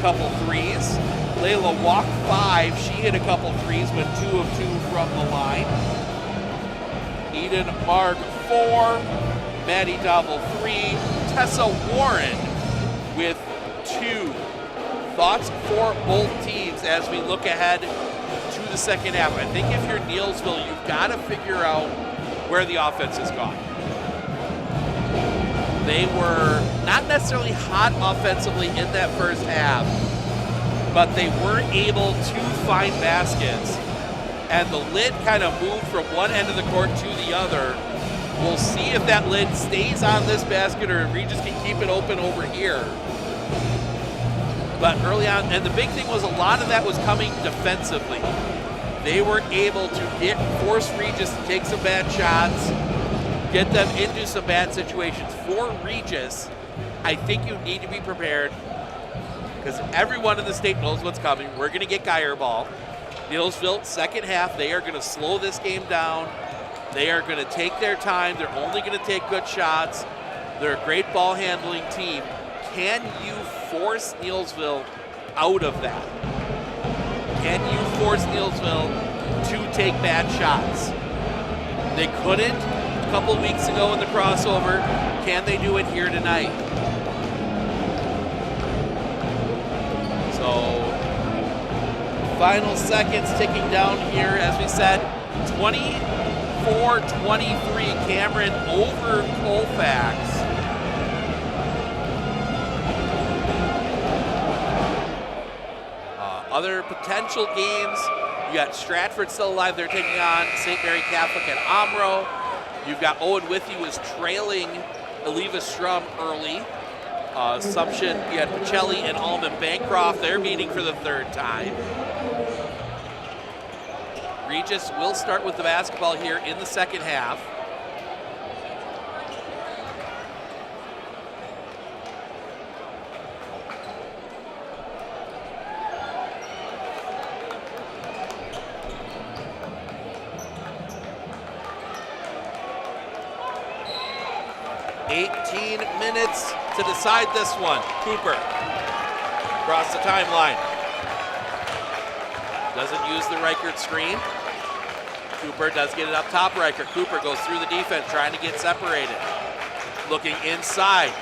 Couple threes. Layla Walk, 5. She hit a couple threes, went 2 of 2 from the line. Eden Marg, 4. Maddie Dovel, 3. Tessa Warren with 2. Thoughts for both teams as we look ahead to the second half? I think if you're Neillsville, you've got to figure out where the offense has gone. They were not necessarily hot offensively in that first half, but they weren't able to find baskets. And the lid kind of moved from one end of the court to the other. We'll see if that lid stays on this basket or if Regis can keep it open over here. But early on, and the big thing was a lot of that was coming defensively. They were able to force Regis to take some bad shots, get them into some bad situations. For Regis, I think you need to be prepared because everyone in the state knows what's coming. We're going to get Geyer ball. Neillsville, second half, they are going to slow this game down. They are going to take their time. They're only going to take good shots. They're a great ball handling team. Can you force Neillsville out of that? Can you force Neillsville to take bad shots? They couldn't a couple of weeks ago in the crossover. Can they do it here tonight? So, final seconds ticking down here, as we said, 24-23, Cameron over Colfax. Other potential games, you got Stratford still alive. They're taking on St. Mary Catholic and Omro. You've got Owen Withey was trailing Eliva Strum early. Assumption, you had Pacelli and Allman Bancroft. They're meeting for the third time. Regis will start with the basketball here in the second half. Minutes to decide this one. Cooper across the timeline. Doesn't use the Reichert screen. Cooper does get it up top. Reichert. Cooper goes through the defense trying to get separated. Looking inside.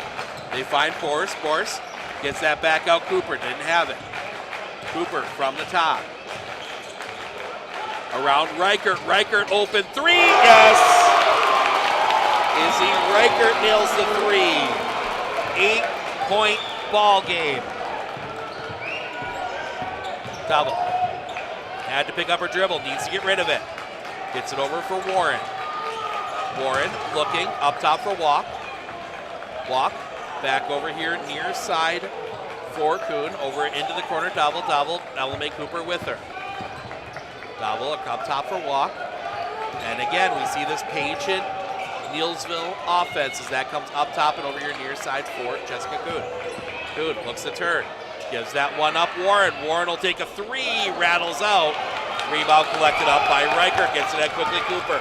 They find Force. Force gets that back out. Cooper didn't have it. Cooper from the top. Around Reichert. Reichert open three. Yes! Izzy Reichert nails the three. 8-point ball game. Double. Had to pick up her dribble. Needs to get rid of it. Gets it over for Warren. Warren looking up top for Walk. Walk back over here near side for Kuhn. Over into the corner. Double. Elame Cooper with her. Double up top for Walk. And again, we see this patient Neillsville offense as that comes up top and over here near side for Jessica Kuhn. Kuhn looks to turn. Gives that one up Warren. Warren will take a three. Rattles out. Rebound collected up by Reichert. Gets it at quickly Cooper.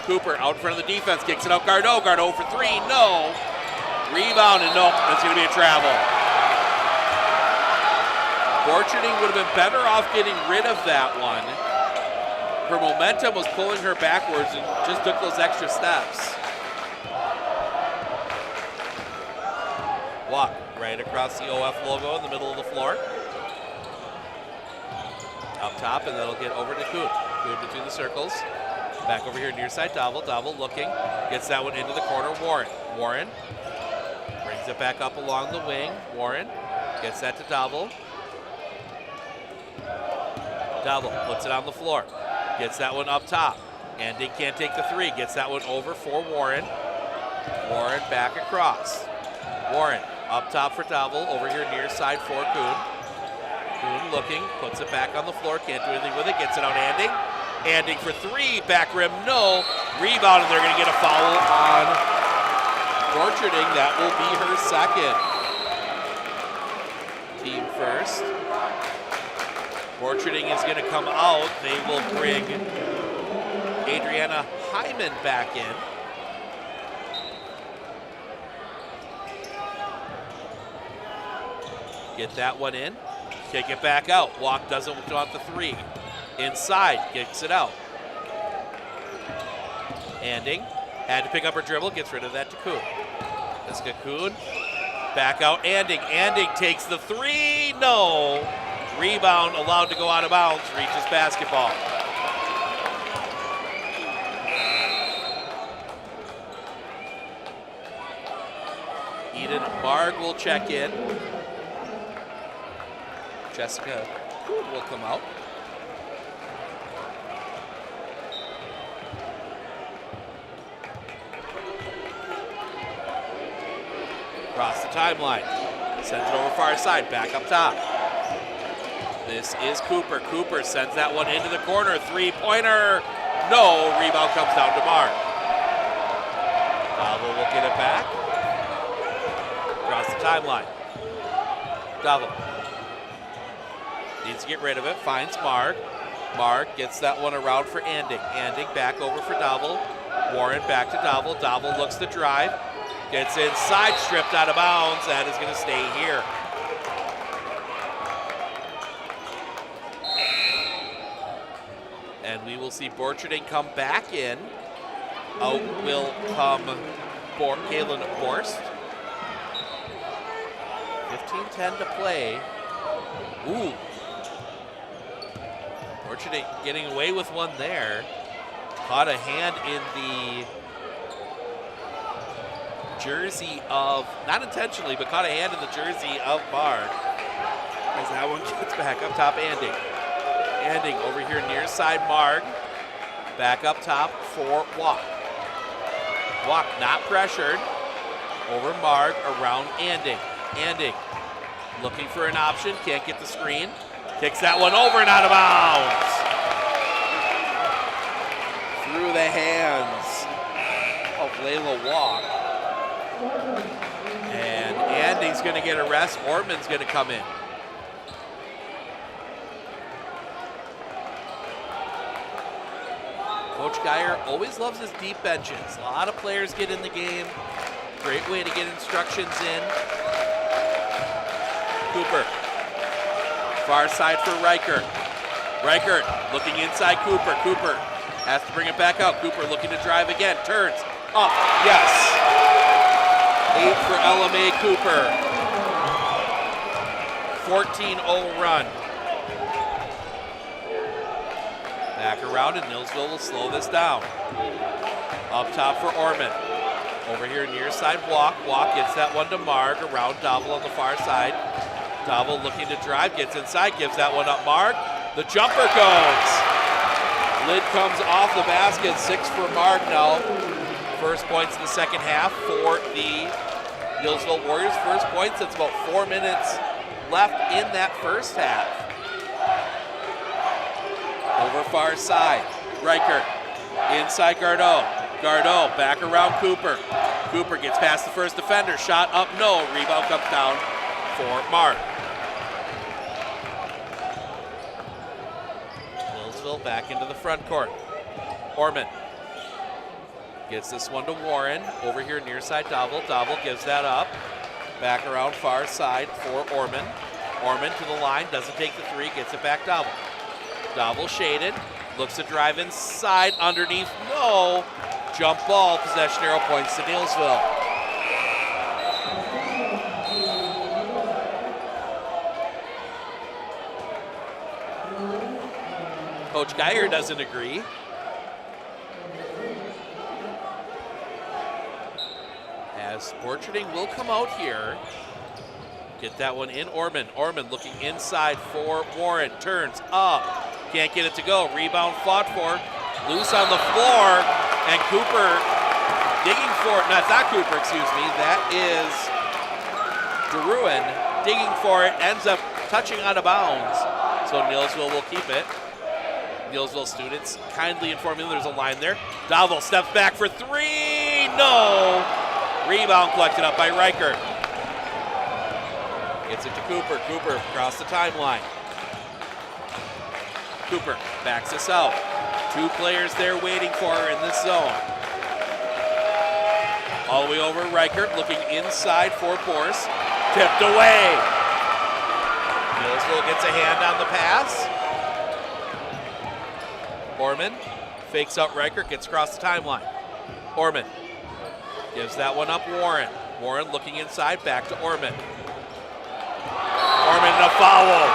Cooper out in front of the defense. Kicks it out Gardeau. Gardeau for three. No. Rebound and no. That's going to be a travel. Borcherding would have been better off getting rid of that one. Her momentum was pulling her backwards and just took those extra steps. Walk right across the OF logo in the middle of the floor. Up top, and that'll get over to Kuhn. Kuhn between the circles. Back over here near side, Double looking. Gets that one into the corner, Warren. Warren brings it back up along the wing. Warren gets that to Double puts it on the floor. Gets that one up top. Andy can't take the three. Gets that one over for Warren. Warren back across. Warren up top for Double. Over here near side for Kuhn. Kuhn looking. Puts it back on the floor. Can't do anything with it. Gets it out Anding. Anding for three. Back rim. No. Rebound, and they're going to get a foul on Borcherding. That will be her second. Team first. Borcherding is going to come out. They will bring Adriana Hyman back in. Get that one in. Take it back out. Walk doesn't want the three. Inside, kicks it out. Anding had to pick up her dribble, gets rid of that to Kuhn. Jessica Kuhn back out. Anding takes the three. No. Rebound allowed to go out of bounds. Reaches basketball. Eden Marg will check in. Jessica Kuhn will come out. Across the timeline. Sends it over far side. Back up top. This is Cooper. Cooper sends that one into the corner. Three-pointer. No. Rebound comes down to Mark. Davo will get it back. Across the timeline. Davo needs to get rid of it, finds Marg. Marg gets that one around for Anding. Anding back over for Davo. Warren back to Davo. Davo looks to drive. Gets inside, stripped out of bounds. That is going to stay here. And we will see Borcherding come back in. Out will come Kalen Borst. 15-10 to play. Ooh. Borcherding getting away with one there. Caught a hand in the jersey of, not intentionally, but caught a hand in the jersey of Marg. As that one gets back up top, Anding. Anding over here near side Marg. Back up top for Walk. Walk not pressured. Over Marg, around Anding. Anding looking for an option, can't get the screen. Kicks that one over and out of bounds. Through the hands of Layla Walk. And Anding's going to get a rest. Ortman's going to come in. Coach Geyer always loves his deep benches. A lot of players get in the game. Great way to get instructions in. Cooper. Far side for Reichert. Reichert looking inside Cooper. Cooper has to bring it back out. Cooper looking to drive again. Turns up. Yes. 8 for LMA Cooper. 14-0 run. Back around, and Neillsville will slow this down. Up top for Orman. Over here near side Walk. Walk gets that one to Marg. Around Davo on the far side. Davo looking to drive, gets inside, gives that one up Marg. The jumper goes. Lid comes off the basket, 6 for Marg now. First points in the second half for the Neillsville Warriors. First points, it's about 4 minutes left in that first half. Over far side, Reichert, inside Gardot. Gardot back around Cooper. Cooper gets past the first defender, shot up, no. Rebound comes down for Marg. Neillsville back into the front court. Orman gets this one to Warren. Over here near side Davo. Davo gives that up. Back around far side for Orman. Orman to the line, doesn't take the three, gets it back Davo. Davo shaded, looks to drive inside, underneath, no. Jump ball, possession arrow points to Neillsville. Coach Geyer doesn't agree. As Borcherding will come out here. Get that one in Orman. Orman looking inside for Warren. Turns up. Can't get it to go. Rebound fought for. Loose on the floor. And Cooper digging for it. No, it's not Cooper, excuse me. That is Deruin digging for it. Ends up touching out of bounds. So Neillsville will keep it. Neillsville students kindly informing there's a line there. Davo steps back for three. No. Rebound collected up by Reichert. Gets it to Cooper. Cooper across the timeline. Cooper backs us out. Two players there waiting for her in this zone. All the way over Reichert looking inside for Borst. Tipped away. Neillsville gets a hand on the pass. Orman fakes out Reichert, gets across the timeline. Orman gives that one up Warren. Warren looking inside, back to Orman. Orman and a foul.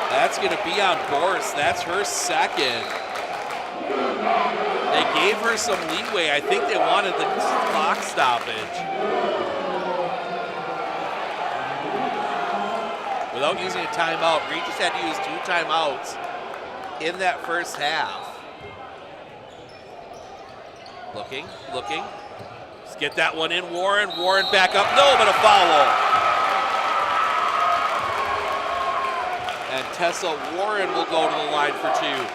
That's going to be on Borst. That's her second. They gave her some leeway. I think they wanted the clock stoppage. Without using a timeout, Regis had to use 2 timeouts in that first half. Looking. Let's get that one in, Warren. Warren back up, no, but a foul. And Tessa Warren will go to the line for 2.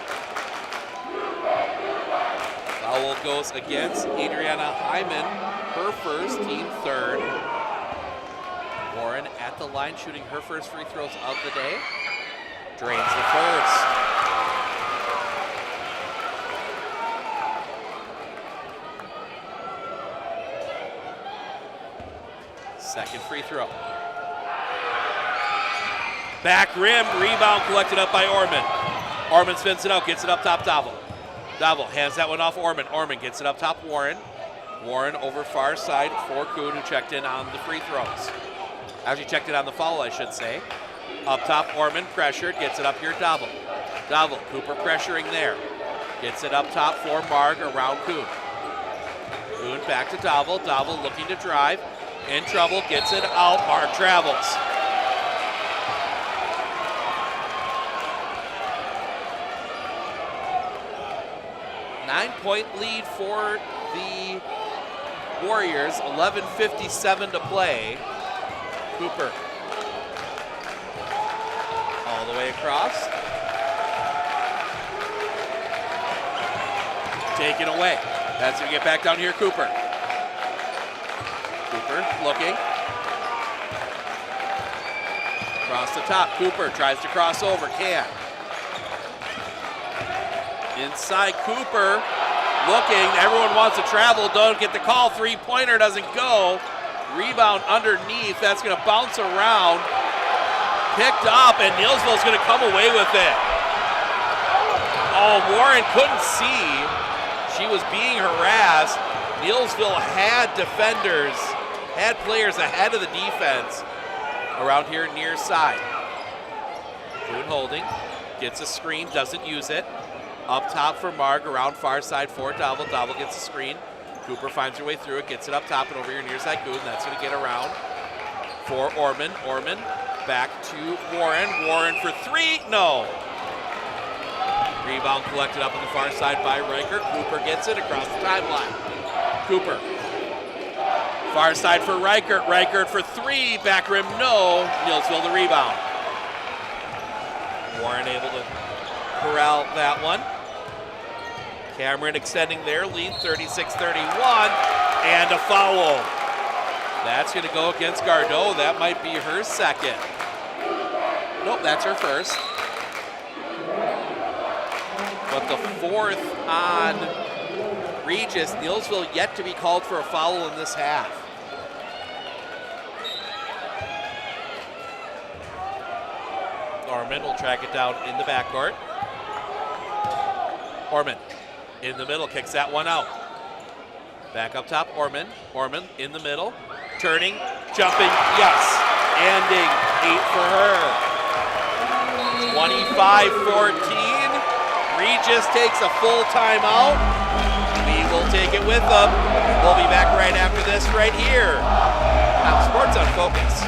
Foul Foul goes against Adriana Hyman, her first, team third. Warren at the line shooting her first free throws of the day. Drains the first. Second free throw. Back rim, rebound collected up by Orman. Orman spins it out, gets it up top, Davil. Davil hands that one off Orman. Orman gets it up top, Warren. Warren over far side for Kuhn, who checked in on the free throws. Actually checked in on the foul, I should say. Up top, Orman pressured, gets it up here, Davil. Davil, Cooper pressuring there. Gets it up top for Marg around Kuhn. Kuhn back to Davil. Davil looking to drive. In trouble, gets it out. Marg travels. Nine-point lead for the Warriors. 11:57 to play. Cooper all the way across. Taken away. That's going to get back down here, Cooper. Cooper looking. Across the top. Cooper tries to cross over. Can't. Inside Cooper. Looking. Everyone wants to travel. Don't get the call. Three-pointer doesn't go. Rebound underneath. That's going to bounce around. Picked up, and Neillsville's going to come away with it. Oh, Warren couldn't see. She was being harassed. Neillsville had defenders, had players ahead of the defense around here near side. Kuhn holding, gets a screen, doesn't use it. Up top for Marg, around far side for Davil. Davil gets a screen. Cooper finds her way through it, gets it up top and over here near side Kuhn. That's going to get around for Orman. Orman back to Warren. Warren for three, no. Rebound collected up on the far side by Riker. Cooper gets it across the timeline. Cooper. Far side for Riker. Riker for three. Back rim, no. Neillsville the rebound. Warren able to corral that one. Cameron extending their lead, 36-31. And a foul. That's going to go against Gardot. That might be her second. Nope, that's her first. But the fourth on Regis. Neillsville yet to be called for a foul in this half. Orman will track it down in the backcourt. Orman in the middle, kicks that one out. Back up top, Orman. Orman in the middle, turning, jumping, yes. Ending, 8 for her. 25-14. Regis takes a full timeout. We will take it with them. We'll be back right after this right here on Sports on Focus.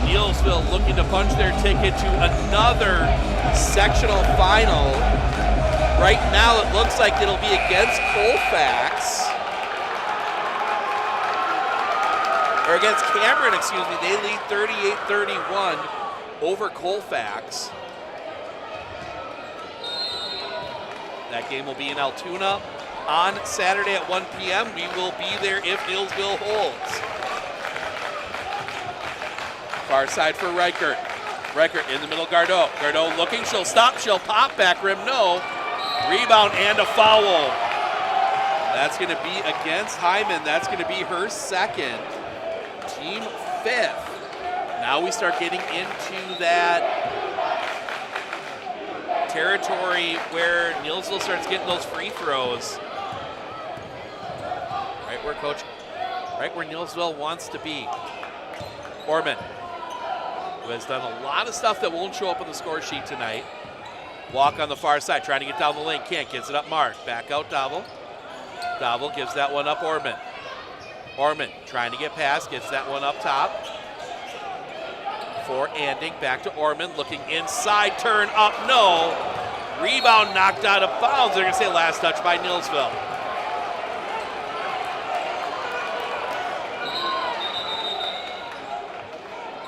Neillsville looking to punch their ticket to another sectional final. Right now it looks like it'll be against Colfax. Or against Cameron, excuse me. They lead 38-31 over Colfax. That game will be in Altoona on Saturday at 1 p.m. We will be there if Neillsville holds. Far side for Reichert. Reichert in the middle, Gardot. Gardot looking, she'll stop, she'll pop, back rim, no. Rebound and a foul. That's going to be against Hyman. That's going to be her second. Team fifth. Now we start getting into that territory where Neillsville starts getting those free throws. Right where Neillsville wants to be. Orman, who has done a lot of stuff that won't show up on the score sheet tonight. Walk on the far side, trying to get down the lane, can't, gets it up Mark. Back out Dowell. Dowell gives that one up Orman. Orman trying to get past, gets that one up top. For Anding, back to Orman, looking inside, turn up, no. Rebound knocked out of bounds. They're gonna say last touch by Neillsville.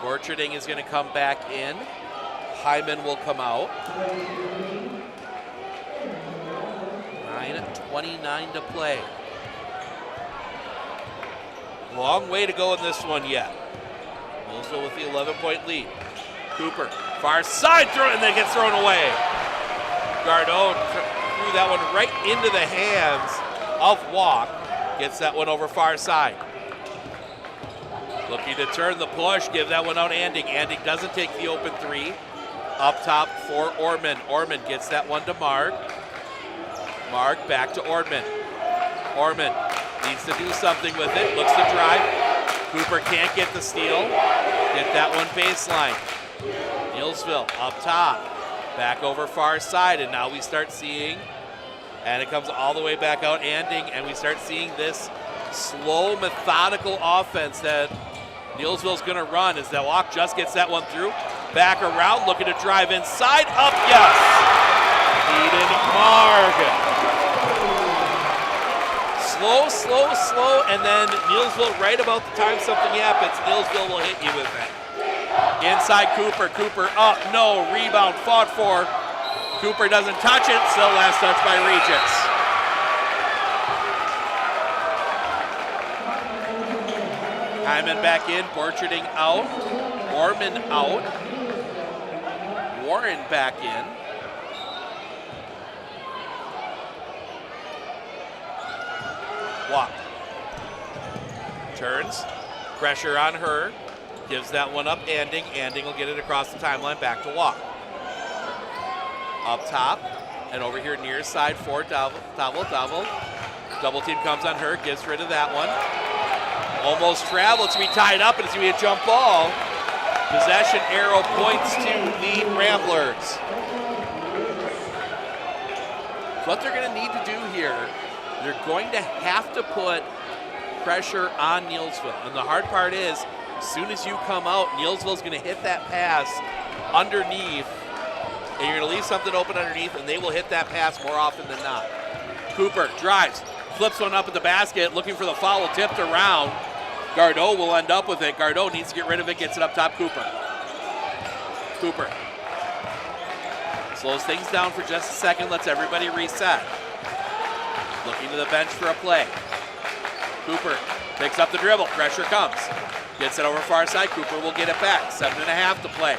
Borcherding is gonna come back in. Hyman will come out. 9:29 to play. Long way to go in this one yet. Neillsville with the 11-point lead. Cooper, far side throw, and then gets thrown away. Gardot threw that one right into the hands of Walk. Gets that one over far side. Looking to turn the push, give that one out Anding. Anding doesn't take the open three. Up top for Orman. Orman gets that one to Mark. Mark back to Orman. Orman needs to do something with it. Looks to drive. Cooper can't get the steal. Get that one baseline. Neillsville up top. Back over far side. And now we start seeing, and it comes all the way back out Anding, and we start seeing this slow, methodical offense that Neillsville's going to run as that Walk just gets that one through. Back around, looking to drive inside. Up, yes! Eden Marg. Slow, and then Neillsville, right about the time something happens, Neillsville will hit you with it. Inside Cooper, Cooper up, no, rebound fought for. Cooper doesn't touch it, still last touch by Regis. Hyman back in, Borcherding out, Orman out, Warren back in. Walk. Turns, pressure on her, gives that one up Anding. Anding will get it across the timeline, back to Walk. Up top, and over here near side for Dowell. Double team comes on her, gets rid of that one. Almost travel, it's going to be tied up, and it's going to be a jump ball. Possession arrow points to the Ramblers. So what they're going to need to do here, they're going to have to put pressure on Neillsville. And the hard part is, as soon as you come out, Neillsville's going to hit that pass underneath, and you're going to leave something open underneath, and they will hit that pass more often than not. Cooper drives, flips one up at the basket, looking for the foul, tipped around. Gardot will end up with it. Gardot needs to get rid of it, gets it up top, Cooper. Cooper slows things down for just a second, lets everybody reset. Looking to the bench for a play. Cooper picks up the dribble, pressure comes. Gets it over far side, Cooper will get it back. 7.5 to play.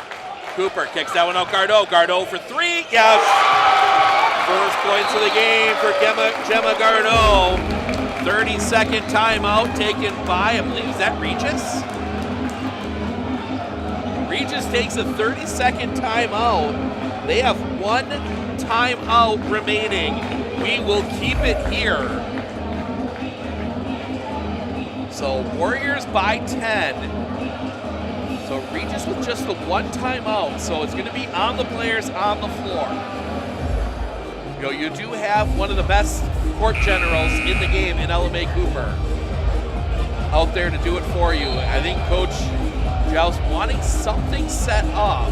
Cooper kicks that one out, Gardot. Gardot for three, yes! First points of the game for Gemma Gardot. 30-second timeout taken by, I believe, is that Regis? Regis takes a 30-second timeout. They have one timeout remaining. We will keep it here. So Warriors by 10. So Regis with just the one timeout. So it's going to be on the players on the floor. You know, you do have one of the best court generals in the game in LMA Cooper out there to do it for you. I think Coach Joust wanting something set up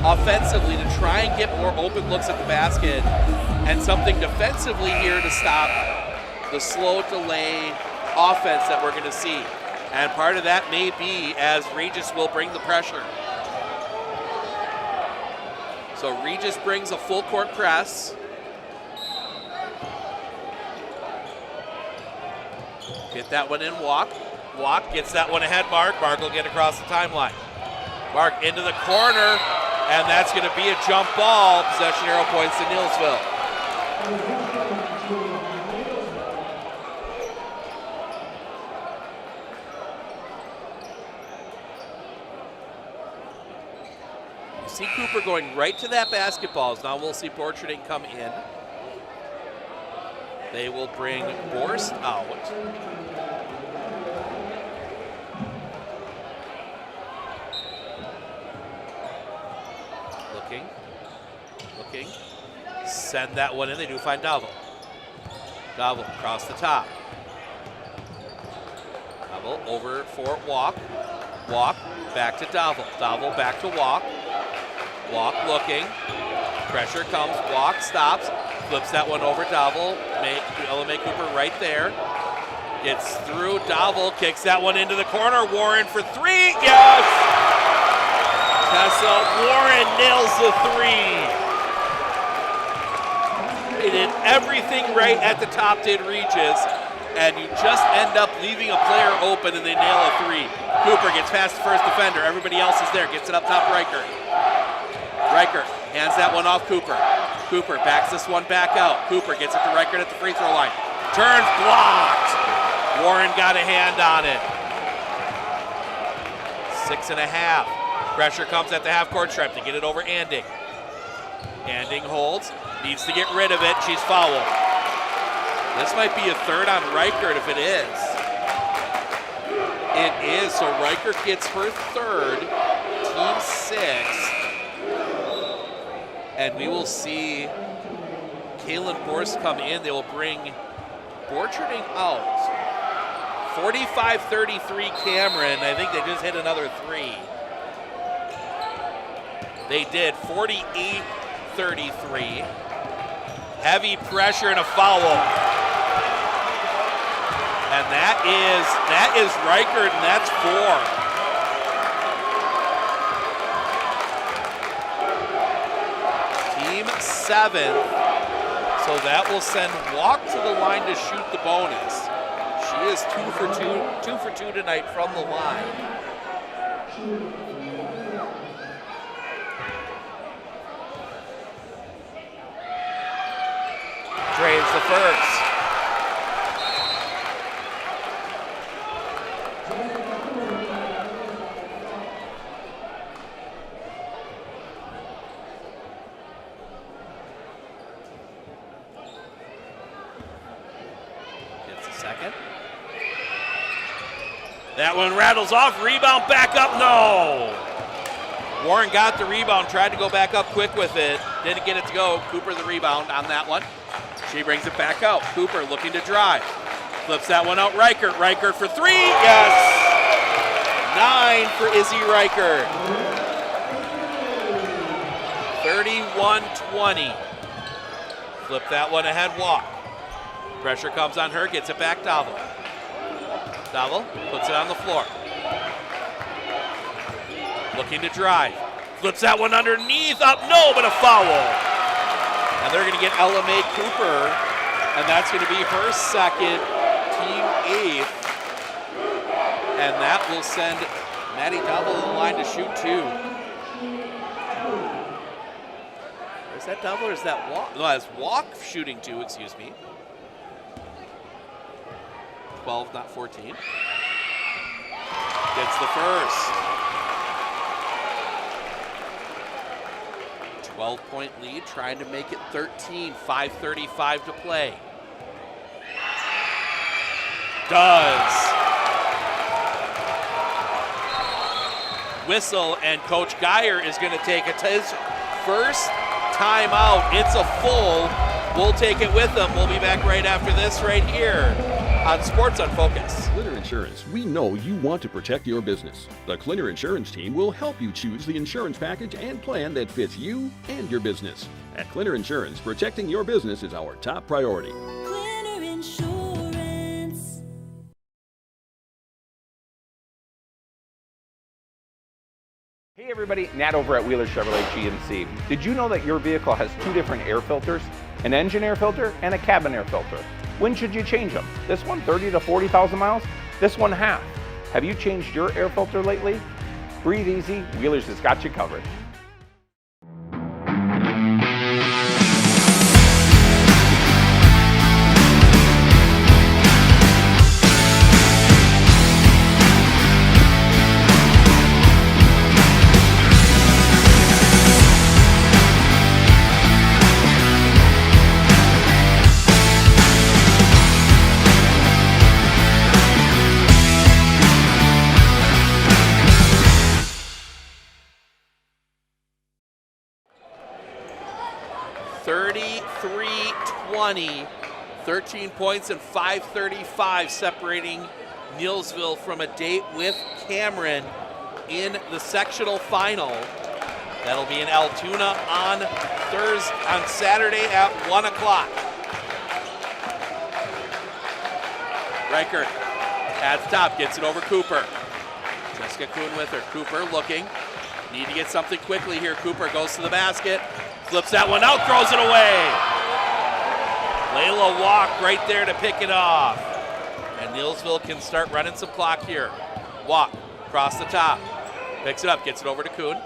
offensively to try and get more open looks at the basket, and something defensively here to stop the slow delay offense that we're going to see. And part of that may be as Regis will bring the pressure. So Regis brings a full court press. Get that one in, Walk. Walk gets that one ahead, Mark. Mark will get across the timeline. Mark into the corner, and that's going to be a jump ball. Possession arrow points to Neillsville. see Cooper going right to that basketball. Now we'll see Borcherding come in. They will bring Borst out. Looking. Send that one in. They do find Davel. Davel across the top. Davel over for Walk. Walk back to Davel. Davel back to Walk. Walk looking. Pressure comes. Walk stops. Flips that one over. Davel. LMA Cooper right there. Gets through. Davel kicks that one into the corner. Warren for three. Yes! Tessa Warren nails the three. They did everything right at the top, did Regis. And you just end up leaving a player open and they nail a three. Cooper gets past the first defender. Everybody else is there. Gets it up top, Reichert. Reichert hands that one off Cooper. Cooper backs this one back out. Cooper gets it to Reichert at the free throw line. Turns, blocked. Warren got a hand on it. 6.5. Pressure comes at the half-court stripe to get it over Anding. Anding holds, needs to get rid of it. She's fouled. This might be a third on Reichert if it is. It is, so Reichert gets her third, team 6. And we will see Kaylin Borst come in. They will bring Borcherding out. 45-33 Cameron. I think they just hit another three. They did, 48-33. Heavy pressure and a foul. And that is Reichert, and that's 4. Team 7. So that will send Walk to the line to shoot the bonus. She is 2 for 2 tonight from the line. Draves the first. Gets a second. That one rattles off. Rebound back up. No. Warren got the rebound. Tried to go back up quick with it. Didn't get it to go. Cooper the rebound on that one. She brings it back out. Cooper looking to drive. Flips that one out. Reichert. Reichert for three. Yes. 9 for Izzy Reichert. 31-20. Flip that one ahead. Walk. Pressure comes on her. Gets it back. Davel. Davel puts it on the floor. Looking to drive. Flips that one underneath. Up. No, but a foul. And they're going to get LMA Cooper, and that's going to be her second, team 8th. And that will send Maddie Davel to the line to shoot 2. Is that Davel or is that Walk? No, that's Walk shooting 2, excuse me. 12, not 14. Gets the first. 12-point lead, trying to make it 13, 5:35 to play. Does. Whistle, and Coach Geyer is going to take his first timeout. It's a full. We'll take it with them. We'll be back right after this right here on Sports on Focus. Clinner Insurance, we know you want to protect your business. The Clinner Insurance team will help you choose the insurance package and plan that fits you and your business. At Clinner Insurance, protecting your business is our top priority. Clinner Insurance. Hey everybody, Nat over at Wheeler Chevrolet GMC. Did you know that your vehicle has 2 different air filters? An engine air filter and a cabin air filter. When should you change them? This one 30 to 40,000 miles? This one half. Have you changed your air filter lately? Breathe easy, Wheeler's has got you covered. 33-20. 13 points and 5:35 separating Neillsville from a date with Cameron in the sectional final. That'll be in Altoona on Saturday at 1 o'clock. Riker at the top, gets it over Cooper. Jessica Kuhn with her. Cooper looking. Need to get something quickly here. Cooper goes to the basket, flips that one out, throws it away. Layla Walk right there to pick it off. And Neillsville can start running some clock here. Walk across the top. Picks it up, gets it over to Kuhn.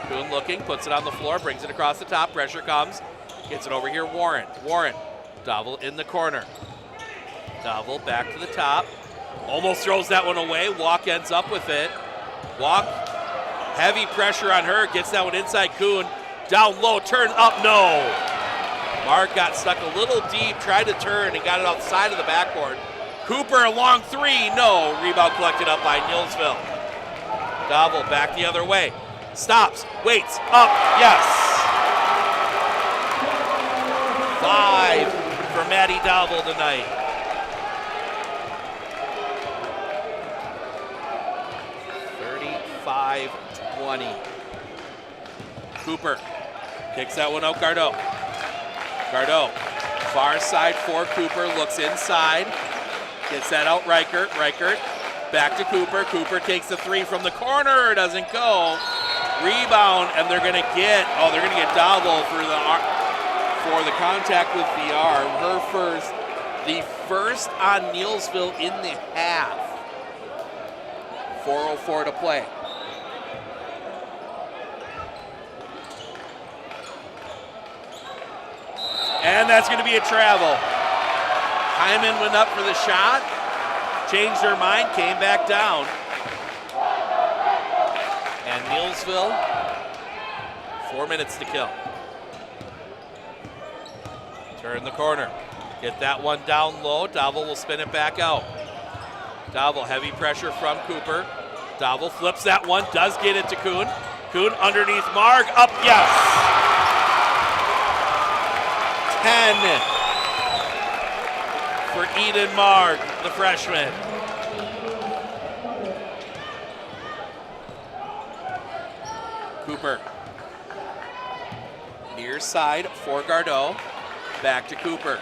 Kuhn looking, puts it on the floor, brings it across the top. Pressure comes. Gets it over here, Warren. Warren, Dowell in the corner. Dowell back to the top. Almost throws that one away. Walk ends up with it. Walk, heavy pressure on her. Gets that one inside Kuhn. Down low, turn up, no. Mark got stuck a little deep, tried to turn and got it outside of the backboard. Cooper, a long three, no. Rebound collected up by Neillsville. Dowell back the other way. Stops, waits, up, yes. 5 for Maddie Dowell tonight. .20. Cooper kicks that one out, Gardeau. Gardeau, far side for Cooper, looks inside. Gets that out, Reichert. Reichert back to Cooper. Cooper takes the three from the corner, doesn't go. Rebound, and they're gonna get Dowell for the contact with the arm. Her first, the first on Neillsville in the half. 4:04 to play. And that's going to be a travel. Hyman went up for the shot, changed her mind, came back down. And Neillsville, 4 minutes to kill. Turn the corner. Get that one down low. Dowell will spin it back out. Dowell, heavy pressure from Cooper. Dowell flips that one, does get it to Kuhn. Kuhn underneath Marg, up, yes! 10 for Eden Marg, the freshman. Cooper. Near side for Gardeau. Back to Cooper.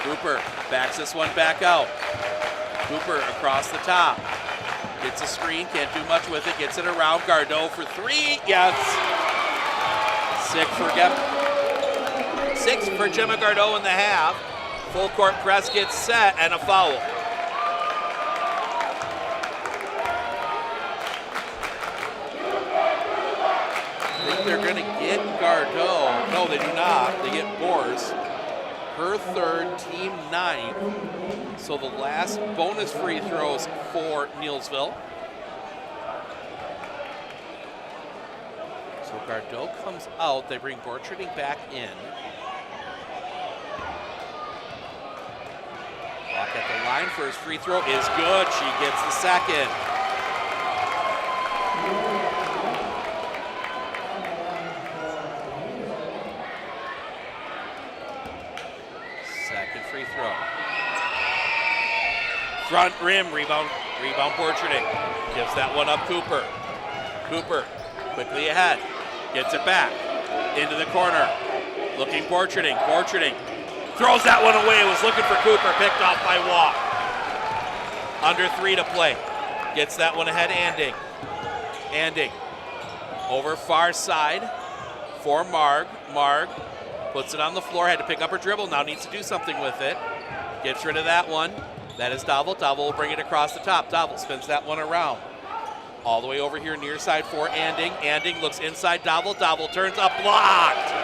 Cooper backs this one back out. Cooper across the top. Gets a screen, can't do much with it. Gets it around. Gardeau for three, yes! 6 for Gemma Gardeau in the half. Full court press gets set and a foul. I think they're going to get Gardeau. No, they do not. They get Bors. Her third, team 9. So the last bonus free throws for Neillsville. So Gardeau comes out. They bring Borcherding back in. Walk at the line for his free throw is good. She gets the second. Second free throw. Front rim, rebound Borcherding. Gives that one up Cooper. Cooper quickly ahead. Gets it back. Into the corner. Looking Borcherding. Borcherding throws that one away. Was looking for Cooper. Picked off by Walk. Under 3 to play. Gets that one ahead, Anding. Anding. Over far side for Marg. Marg puts it on the floor. Had to pick up her dribble. Now needs to do something with it. Gets rid of that one. That is Dowell. Dowell will bring it across the top. Dowell spins that one around. All the way over here near side for Anding. Anding looks inside Dowell. Dowell turns up, blocked.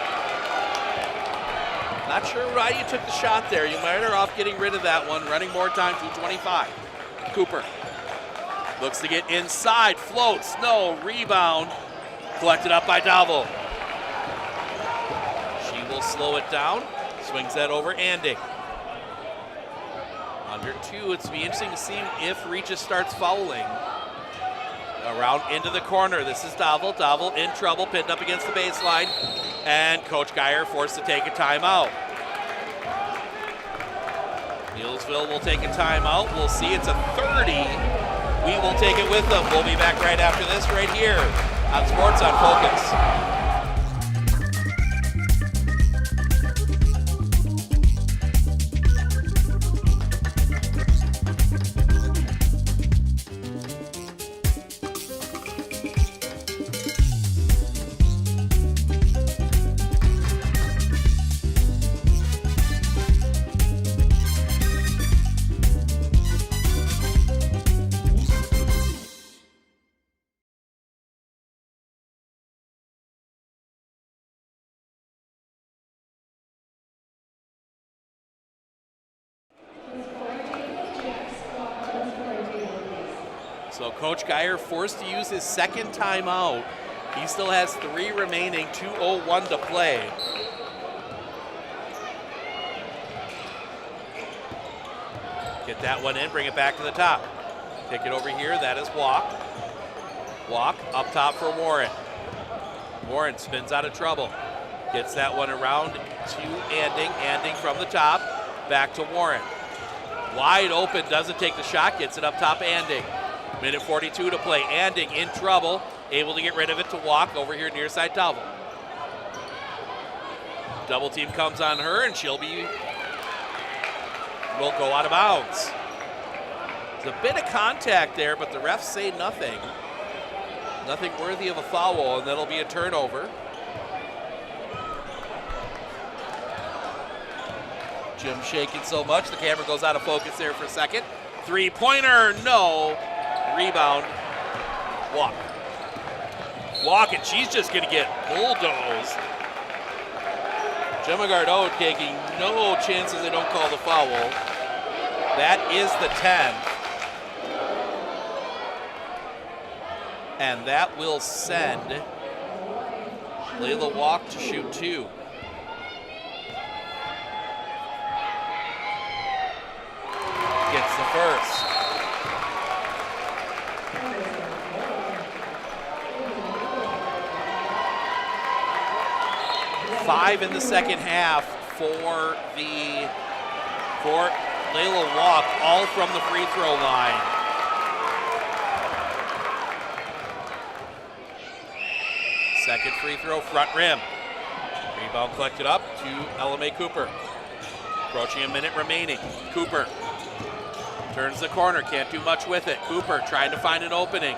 Not sure why you took the shot there. You might have off getting rid of that one. Running more time, 2:25. Cooper looks to get inside, floats, no, rebound. Collected up by Dowell. She will slow it down. Swings that over Anding. Under 2, it's be interesting to see if Regis starts fouling. Around into the corner. This is Dowell. Dowell in trouble, pinned up against the baseline. And Coach Geyer forced to take a timeout. Neillsville will take a timeout. We'll see. It's a 30. We will take it with them. We'll be back right after this right here on Sports on Focus. So Coach Geyer forced to use his second timeout. He still has 3 remaining, 2:01 to play. Get that one in, bring it back to the top. Take it over here, that is Walk. Walk up top for Warren. Warren spins out of trouble. Gets that one around to Anding. Anding from the top, back to Warren. Wide open, doesn't take the shot, gets it up top, Anding. Minute 42 to play. Anding in trouble, able to get rid of it to Walk over here near side Double. Double team comes on her and will go out of bounds. There's a bit of contact there, but the refs say nothing. Nothing worthy of a foul, and that'll be a turnover. Jim shaking so much, the camera goes out of focus there for a second. 3-pointer, no. Rebound, Walk. Walk, and she's just gonna get bulldozed. Gemma Gardot taking no chances they don't call the foul. That is the 10th. And that will send Layla Walk to shoot 2. Gets the first. Five in the second half for Layla Walk, all from the free throw line. Second free throw, front rim. Rebound collected up to LMA Cooper. Approaching a minute remaining. Cooper turns the corner, can't do much with it. Cooper trying to find an opening.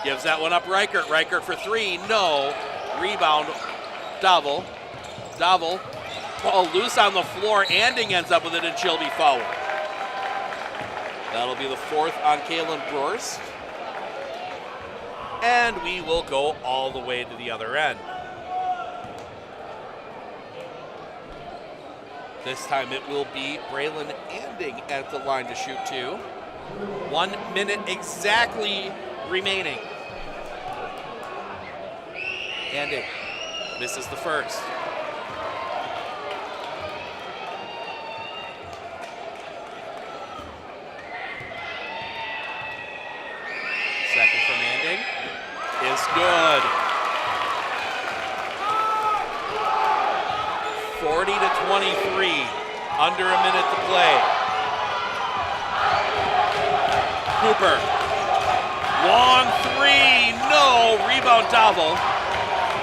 Gives that one up Reichert. Reichert for 3, no. Rebound, Double. Double, ball loose on the floor. Anding ends up with it, and she'll be fouled. That'll be the 4th on Kaylin Brorst. And we will go all the way to the other end. This time it will be Braylon Anding at the line to shoot 2. 1 minute exactly remaining. Anding misses the first. Second from Anding is good. 40-23, under a minute to play. Cooper, long 3, no, rebound Double.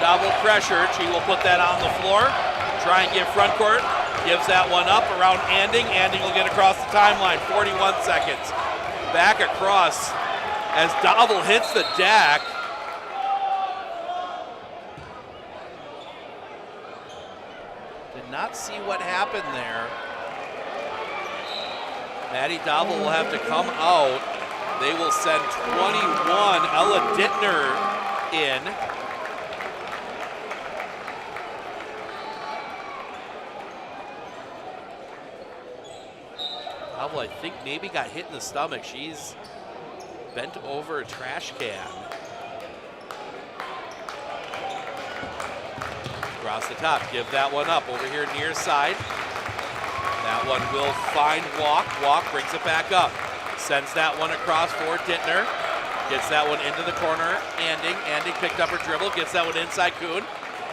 Double pressured, she will put that on the floor. Try and get front court, gives that one up around Anding. Anding will get across the timeline, 41 seconds. Back across as Double hits the deck. Did not see what happened there. Maddie Double will have to come out. They will send 21, Ella Dittner, in. Double, I think, maybe got hit in the stomach. She's bent over a trash can. Across the top, give that one up over here near side. That one will find Walk. Walk brings it back up. Sends that one across for Dittner. Gets that one into the corner. Anding picked up her dribble. Gets that one inside Kuhn.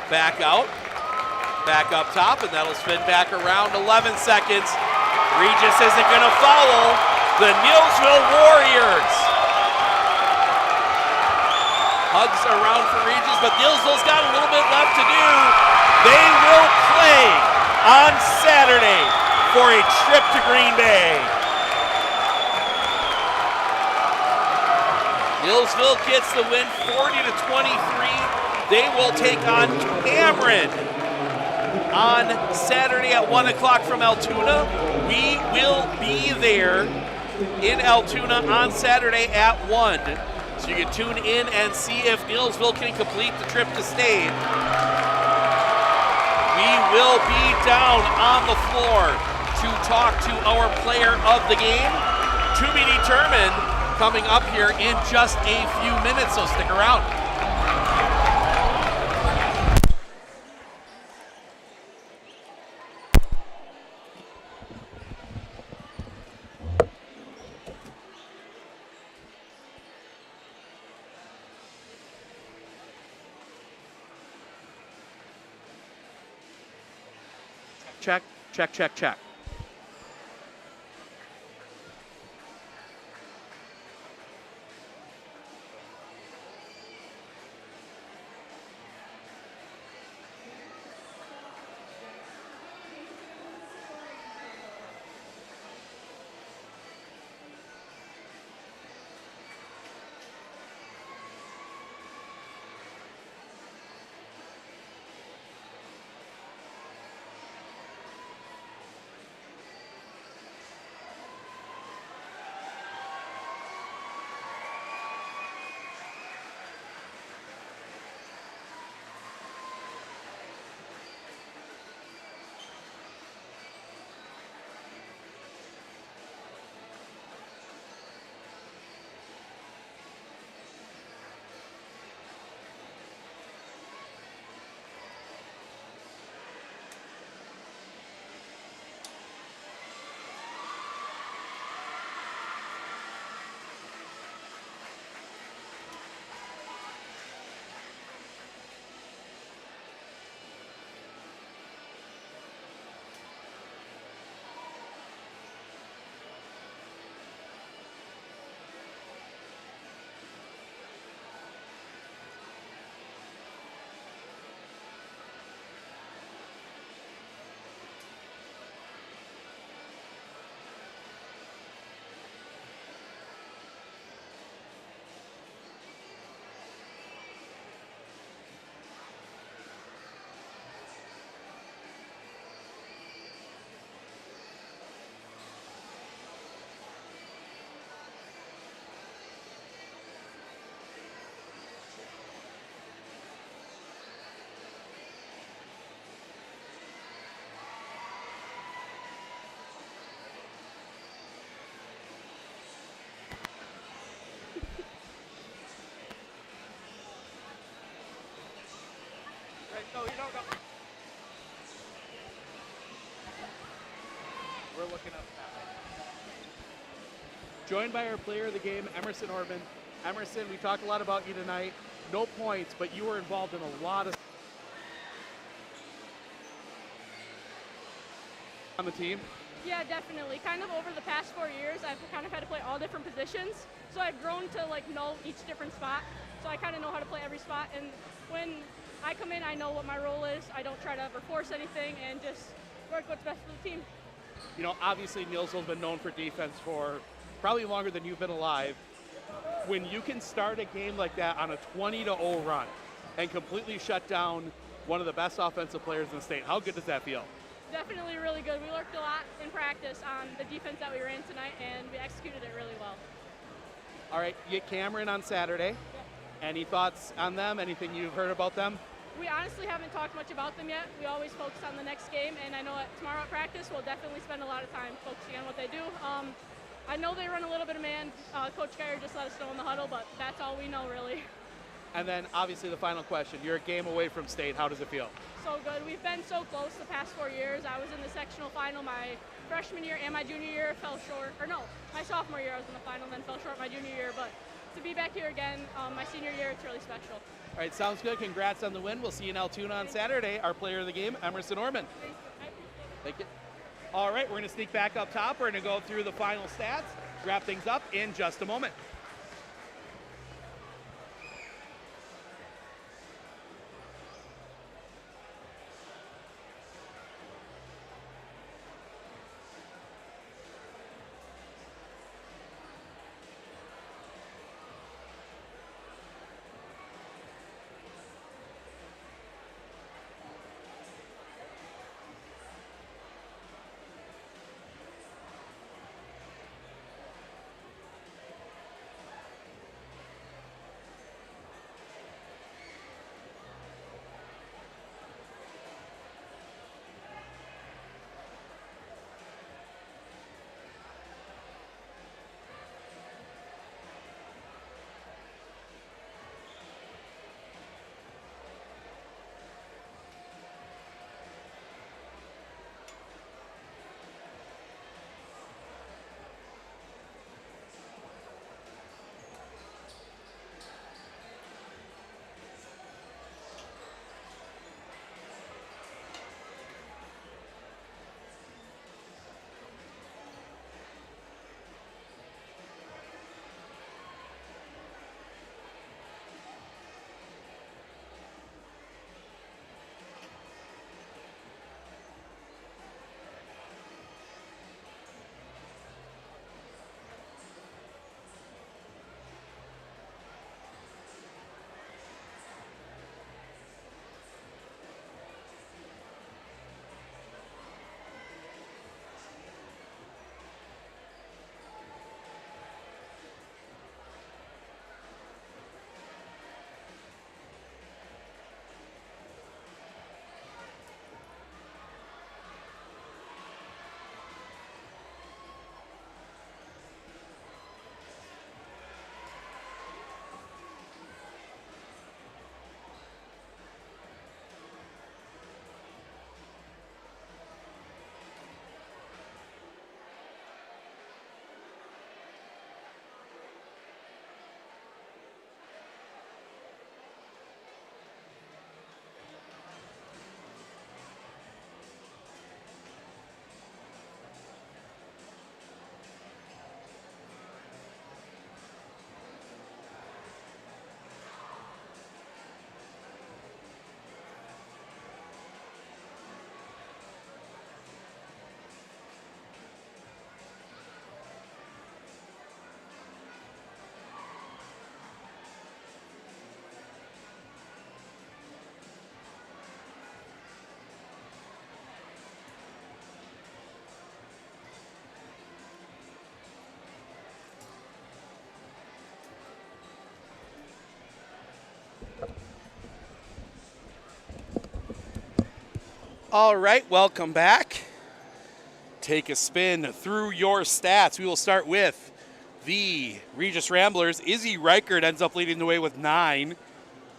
Back out. Back up top, and that'll spin back around 11 seconds. Regis isn't going to follow the Neillsville Warriors. Hugs around for Regis, but Neillsville's got a little bit left to do. They will play on Saturday for a trip to Green Bay. Neillsville gets the win 40-23. They will take on Cameron on Saturday at 1 o'clock from Altoona. We will be there in Altoona on Saturday at 1. So you can tune in and see if Neillsville can complete the trip to state. We will be down on the floor to talk to our player of the game, to be determined, coming up here in just a few minutes, so stick around. Check, check, check, check. No, you don't know. We're looking up. Joined by our player of the game, Emerson Orban. Emerson, we talked a lot about you tonight. No points, but you were involved in a lot of on the team. Yeah, definitely. Kind of over the past 4 years, I've kind of had to play all different positions. So I've grown to know each different spot. So I kind of know how to play every spot. And when I come in, I know what my role is. I don't try to ever force anything and just work what's best for the team. You know, obviously Neillsville's been known for defense for probably longer than you've been alive. When you can start a game like that on a 20-0 run and completely shut down one of the best offensive players in the state, how good does that feel? Definitely really good. We worked a lot in practice on the defense that we ran tonight, and we executed it really well. All right, you get Cameron on Saturday. Yeah. Any thoughts on them? Anything you've heard about them? We honestly haven't talked much about them yet. We always focus on the next game, and I know tomorrow at practice we'll definitely spend a lot of time focusing on what they do. I know they run a little bit of man. Coach Geyer just let us know in the huddle, but that's all we know really. And then obviously the final question, you're a game away from state. How does it feel? So good. We've been so close the past 4 years. I was in the sectional final my freshman year and my junior year, fell short. Or no, my sophomore year I was in the final, then fell short my junior year. But to be back here again, my senior year, it's really special. All right, sounds good. Congrats on the win. We'll see you in Altoona on Saturday. Our player of the game, Emerson Orman. Thank you. All right, we're going to sneak back up top. We're going to go through the final stats, wrap things up in just a moment. All right, welcome back. Take a spin through your stats. We will start with the Regis Ramblers. Izzy Reichert ends up leading the way with 9.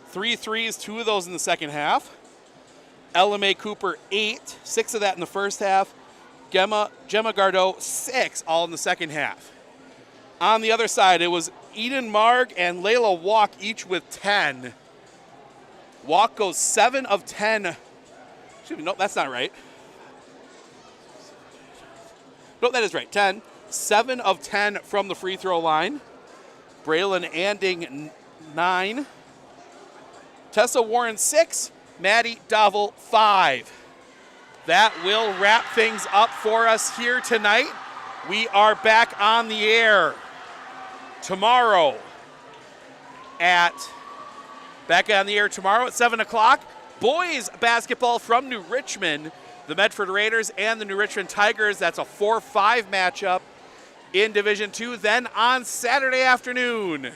3 threes, 2 of those in the second half. LMA Cooper, 8. 6 of that in the first half. Gemma Gardot, 6, all in the second half. On the other side, it was Eden Marg and Layla Walk, each with 10. Walk goes 7 of 10. Excuse me, no, that's not right. No, that is right. 10. 7 of 10 from the free throw line. Braylon Anding, 9. Tessa Warren, 6. Maddie Dovell, 5. That will wrap things up for us here tonight. We are back on the air tomorrow at 7 o'clock. Boys basketball from New Richmond, the Medford Raiders and the New Richmond Tigers. That's a 4-5 matchup in Division II. Then on Saturday afternoon,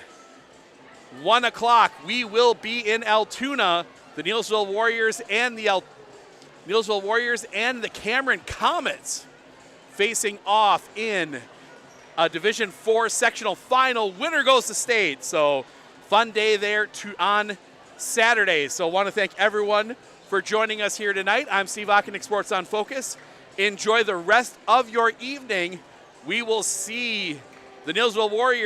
1 o'clock, we will be in Altoona. The Neillsville Warriors and the Cameron Comets facing off in a Division IV sectional final. Winner goes to state. So fun day there on Saturday. So I want to thank everyone for joining us here tonight. I'm Steve Ockenick, Sports on Focus. Enjoy the rest of your evening. We will see the Neillsville Warriors